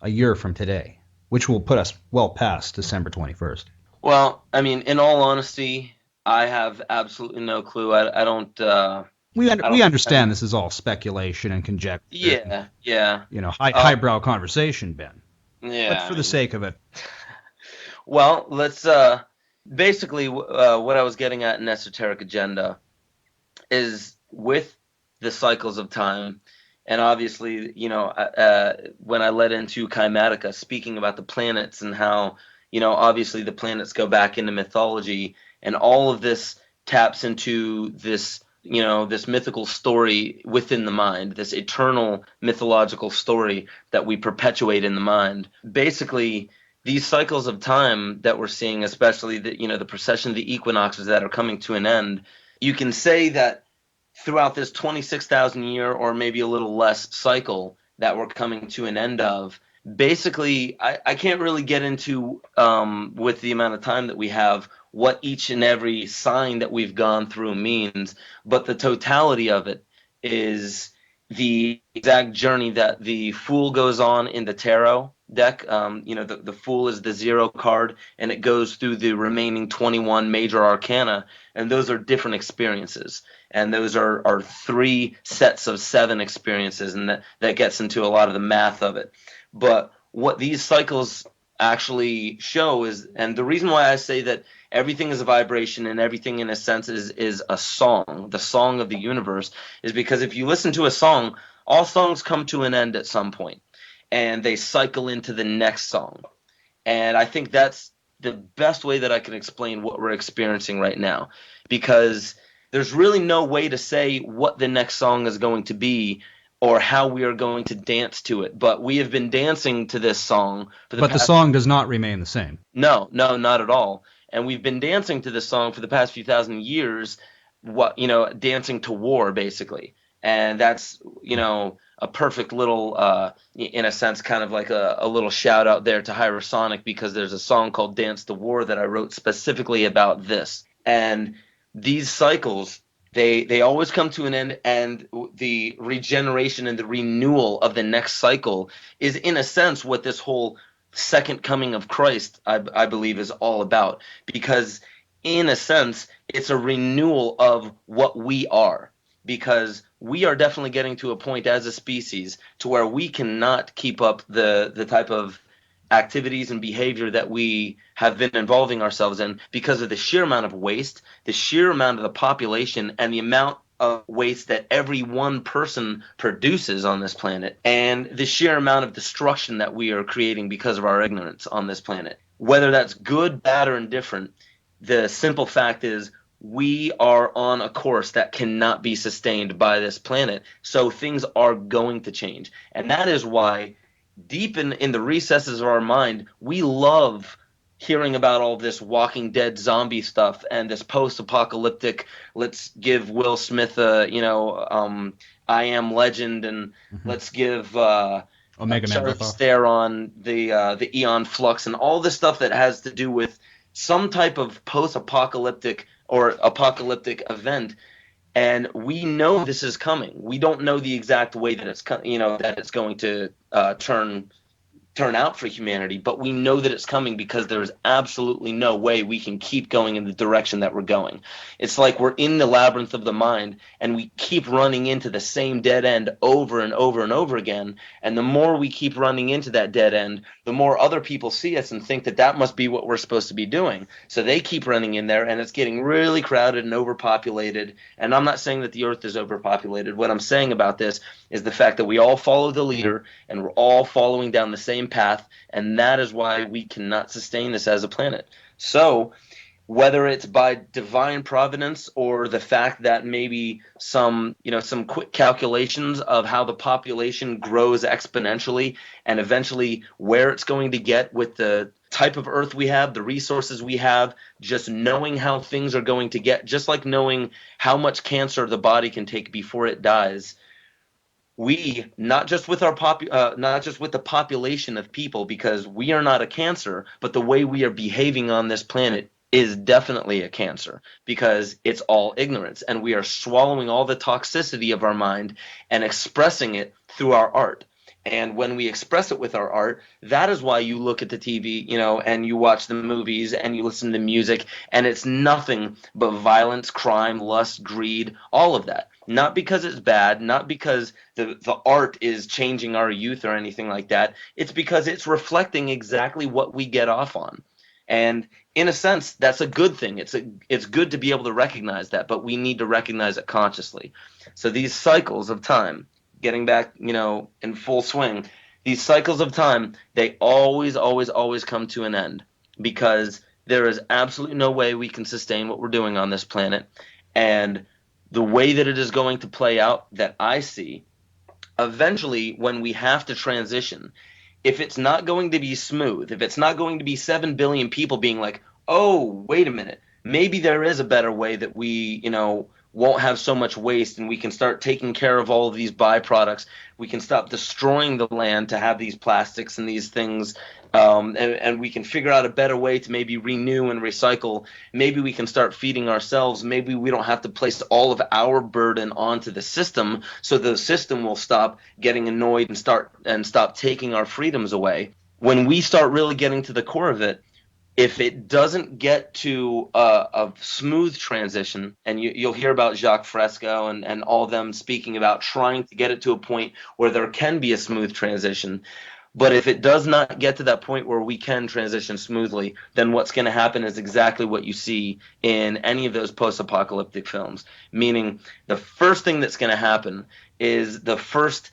a year from today, which will put us well past December 21st? Well, I mean, in all honesty, I have absolutely no clue. I don't. We understand this is all speculation and conjecture. Yeah. Highbrow conversation, Ben. Yeah. But for the sake of it. Well, let's basically what I was getting at in Esoteric Agenda is with the cycles of time. And obviously, when I led into Kymatica, speaking about the planets and how, obviously the planets go back into mythology, and all of this taps into this, this mythical story within the mind, this eternal mythological story that we perpetuate in the mind. Basically, these cycles of time that we're seeing, especially the precession of the equinoxes that are coming to an end, you can say that throughout this 26,000 year or maybe a little less cycle that we're coming to an end of, basically, I can't really get into, with the amount of time that we have, what each and every sign that we've gone through means, but the totality of it is the exact journey that the Fool goes on in the tarot deck. The Fool is the 0 card, and it goes through the remaining 21 major arcana, and those are different experiences. And those are 3 sets of 7 experiences, and that gets into a lot of the math of it. But what these cycles actually show is, and the reason why I say that everything is a vibration and everything in a sense is a song, the song of the universe, is because if you listen to a song, all songs come to an end at some point, and they cycle into the next song. And I think that's the best way that I can explain what we're experiencing right now, because there's really no way to say what the next song is going to be or how we are going to dance to it. But we have been dancing to this song for the song does not remain the same. No, not at all. And we've been dancing to this song for the past few thousand years, dancing to war, basically. And that's, a perfect little, in a sense, kind of like a little shout out there to Hierosonic, because there's a song called Dance to War that I wrote specifically about this. And these cycles, they always come to an end, and the regeneration and the renewal of the next cycle is, in a sense, what this whole second coming of Christ, I believe, is all about. Because in a sense, it's a renewal of what we are, because we are definitely getting to a point as a species to where we cannot keep up the type of activities and behavior that we have been involving ourselves in because of the sheer amount of waste, the sheer amount of the population, and the amount of waste that every one person produces on this planet, and the sheer amount of destruction that we are creating because of our ignorance on this planet. Whether that's good, bad, or indifferent, the simple fact is we are on a course that cannot be sustained by this planet. So things are going to change. And that is why deep in the recesses of our mind, we love hearing about all this Walking Dead zombie stuff and this post-apocalyptic, let's give Will Smith a, I Am Legend, and let's give Omega Man Charlize ripoff. Theron the Eon Flux, and all this stuff that has to do with some type of post-apocalyptic or apocalyptic event. And we know this is coming. We don't know the exact way that it's that it's going to turn out for humanity, but we know that it's coming because there is absolutely no way we can keep going in the direction that we're going. It's like we're in the labyrinth of the mind, and we keep running into the same dead end over and over and over again. And the more we keep running into that dead end, the more other people see us and think that that must be what we're supposed to be doing. So they keep running in there, and it's getting really crowded and overpopulated. And I'm not saying that the earth is overpopulated. What I'm saying about this is the fact that we all follow the leader, and we're all following down the same path, and that is why we cannot sustain this as a planet. So whether it's by divine providence or the fact that maybe some quick calculations of how the population grows exponentially and eventually where it's going to get with the type of earth we have, the resources we have, just knowing how things are going to get, just like knowing how much cancer the body can take before it dies. We, not just with the population of people, because we are not a cancer, but the way we are behaving on this planet is definitely a cancer, because it's all ignorance, and we are swallowing all the toxicity of our mind and expressing it through our art. And when we express it with our art, that is why you look at the TV, and you watch the movies and you listen to music, and it's nothing but violence, crime, lust, greed, all of that. Not because it's bad, not because the art is changing our youth or anything like that. It's because it's reflecting exactly what we get off on. And in a sense, that's a good thing. It's good to be able to recognize that, but we need to recognize it consciously. So these cycles of time, getting back, in full swing, these cycles of time, they always, always, always come to an end, because there is absolutely no way we can sustain what we're doing on this planet. And the way that it is going to play out, that I see, eventually when we have to transition, if it's not going to be smooth, if it's not going to be 7 billion people being like, oh, wait a minute, maybe there is a better way that we, won't have so much waste, and we can start taking care of all of these byproducts. We can stop destroying the land to have these plastics and these things, and we can figure out a better way to maybe renew and recycle. Maybe we can start feeding ourselves. Maybe we don't have to place all of our burden onto the system, so the system will stop getting annoyed and stop taking our freedoms away. When we start really getting to the core of it, if it doesn't get to a smooth transition, and you'll hear about Jacques Fresco and all of them speaking about trying to get it to a point where there can be a smooth transition. But if it does not get to that point where we can transition smoothly, then what's going to happen is exactly what you see in any of those post-apocalyptic films. Meaning the first thing that's going to happen is the first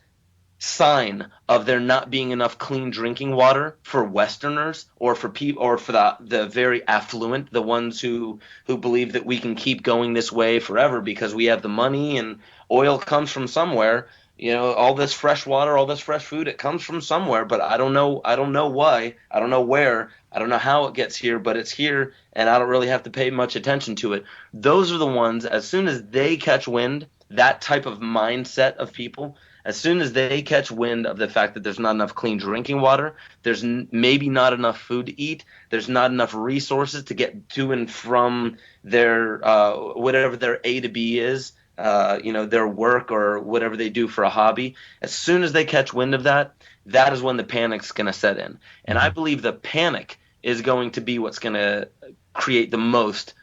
sign of there not being enough clean drinking water for Westerners, or for people, or for the very affluent, the ones who believe that we can keep going this way forever because we have the money, and oil comes from somewhere. All this fresh water, all this fresh food, it comes from somewhere, but I don't know why, I don't know where, I don't know how it gets here, but it's here, and I don't really have to pay much attention to it. Those are the ones, as soon as they catch wind, that type of mindset of people, as soon as they catch wind of the fact that there's not enough clean drinking water, there's maybe not enough food to eat, there's not enough resources to get to and from their whatever their A to B is, their work or whatever they do for a hobby. As soon as they catch wind of that, that is when the panic's going to set in. And I believe the panic is going to be what's going to create the most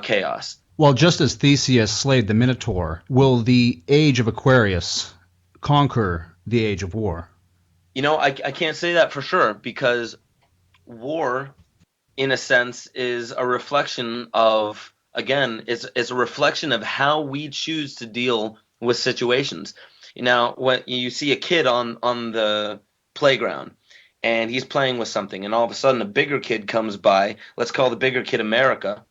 chaos. Well, just as Theseus slayed the Minotaur, will the age of Aquarius conquer the age of war? I can't say that for sure, because war, in a sense, is a reflection of, again, it's a reflection of how we choose to deal with situations. Now, when you see a kid on the playground and he's playing with something, and all of a sudden a bigger kid comes by, let's call the bigger kid America,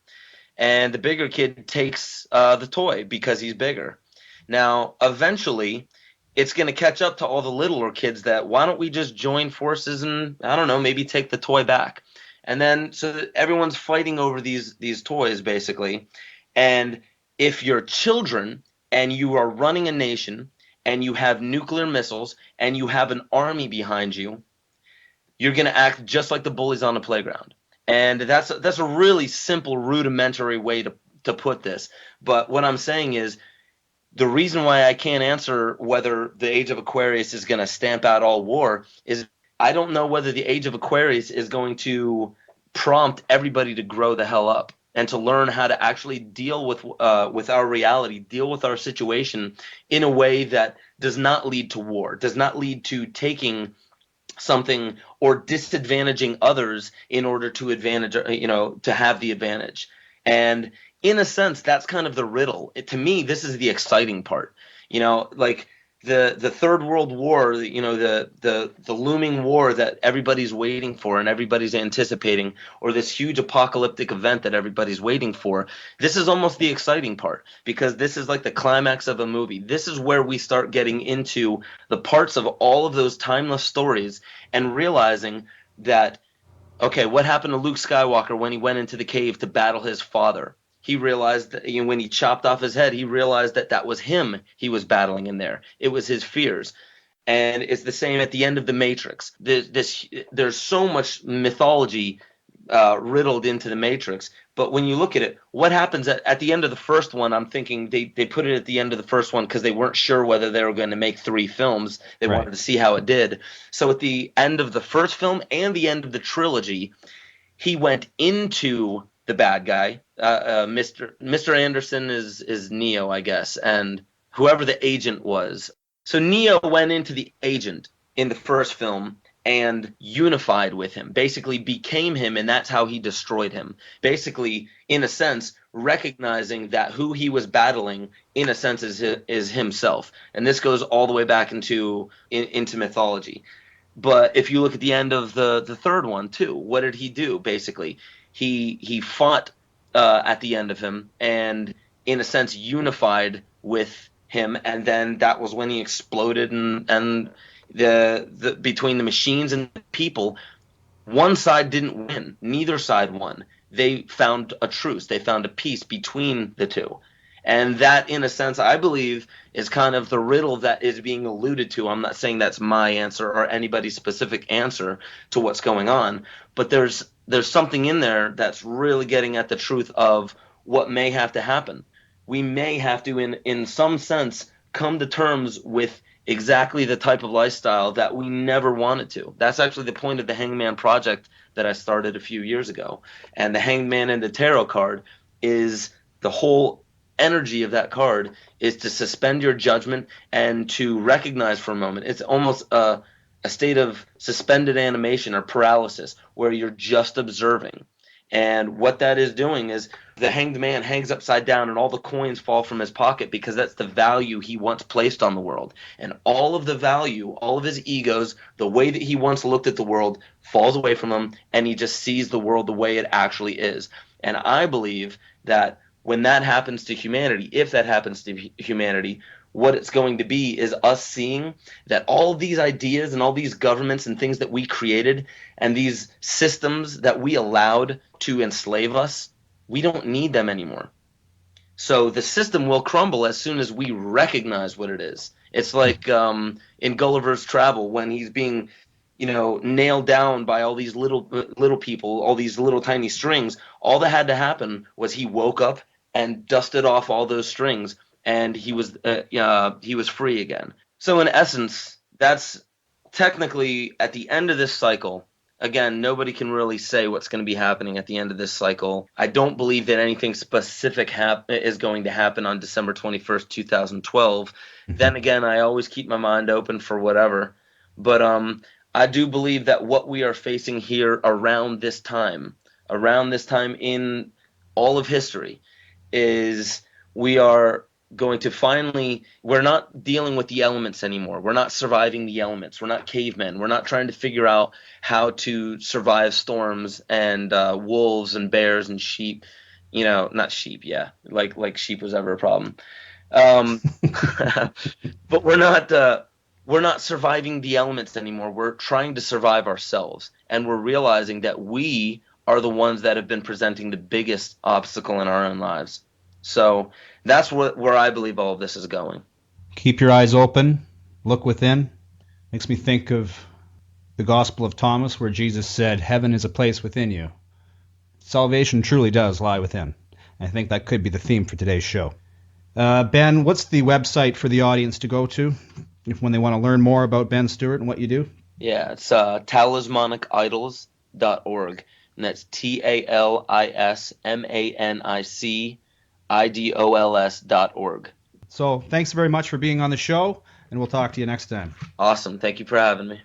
and the bigger kid takes the toy because he's bigger. Now, eventually, it's going to catch up to all the littler kids that, why don't we just join forces and, I don't know, maybe take the toy back? And then so that everyone's fighting over these toys, basically. And if you're children and you are running a nation and you have nuclear missiles and you have an army behind you, you're going to act just like the bullies on the playground. And that's a really simple, rudimentary way to put this. But what I'm saying is, the reason why I can't answer whether the age of Aquarius is going to stamp out all war is I don't know whether the age of Aquarius is going to prompt everybody to grow the hell up and to learn how to actually deal with our reality, deal with our situation in a way that does not lead to war, does not lead to taking something or disadvantaging others in order to to have the advantage. And in a sense, that's kind of the riddle. To me, this is the exciting part. Like the Third World War, the looming war that everybody's waiting for and everybody's anticipating, or this huge apocalyptic event that everybody's waiting for. This is almost the exciting part, because this is like the climax of a movie. This is where we start getting into the parts of all of those timeless stories and realizing that, okay, what happened to Luke Skywalker when he went into the cave to battle his father? He realized that, when he chopped off his head, he realized that that was him he was battling in there. It was his fears. And it's the same at the end of The Matrix. There's so much mythology riddled into The Matrix. But when you look at it, what happens at the end of the first one, I'm thinking they put it at the end of the first one because they weren't sure whether they were going to make 3 films. They wanted to see how it did. So at the end of the first film and the end of the trilogy, he went into the bad guy. Mr. Anderson is Neo, I guess, and whoever the agent was. So Neo went into the agent in the first film and unified with him, basically became him, and that's how he destroyed him. Basically, in a sense, recognizing that who he was battling, in a sense, is himself. And this goes all the way back into mythology. But if you look at the end of the third one too, what did he do? Basically, he fought at the end of him and, in a sense, unified with him, and then that was when he exploded, and the between the machines and the people, one side didn't win, neither side won. They found a truce, they found a peace between the two. And that, in a sense, I believe, is kind of the riddle that is being alluded to. I'm not saying that's my answer or anybody's specific answer to what's going on, but there's something in there that's really getting at the truth of what may have to happen. We may have to, in some sense, come to terms with exactly the type of lifestyle that we never wanted to. That's actually the point of the Hangman Project that I started a few years ago. And the Hangman and the Tarot card is the whole energy of that card is to suspend your judgment and to recognize for a moment. It's almost a state of suspended animation or paralysis where you're just observing. And what that is doing is the hanged man hangs upside down and all the coins fall from his pocket because that's the value he once placed on the world. And all of the value, all of his egos, the way that he once looked at the world falls away from him, and he just sees the world the way it actually is. And I believe that when that happens to humanity, if that happens to humanity, what it's going to be is us seeing that all of these ideas and all these governments and things that we created and these systems that we allowed to enslave us, we don't need them anymore. So the system will crumble as soon as we recognize what it is. It's like in Gulliver's Travel when he's being, nailed down by all these little people, all these little tiny strings. All that had to happen was he woke up and dusted off all those strings, and he was free again. So in essence, that's technically at the end of this cycle. again, nobody can really say what's going to be happening at the end of this cycle. I don't believe that anything specific is going to happen on December 21st, 2012. Then again, I always keep my mind open for whatever. But I do believe that what we are facing here around this time in all of history, is we are going to finally, we're not dealing with the elements anymore. We're not surviving the elements. We're not cavemen. We're not trying to figure out how to survive storms and wolves and bears and sheep. You know, not sheep, yeah. Like sheep was ever a problem. But we're not surviving the elements anymore. We're trying to survive ourselves, and we're realizing that we are the ones that have been presenting the biggest obstacle in our own lives. So that's where I believe all of this is going. Keep your eyes open. Look within. Makes me think of the Gospel of Thomas, where Jesus said, "Heaven is a place within you." Salvation truly does lie within. I think that could be the theme for today's show. Ben, what's the website for the audience to go to when they want to learn more about Ben Stewart and what you do? Yeah, it's talismanic.org, and that's TALISMANICIDOLS.org. So thanks very much for being on the show, and we'll talk to you next time. Awesome. Thank you for having me.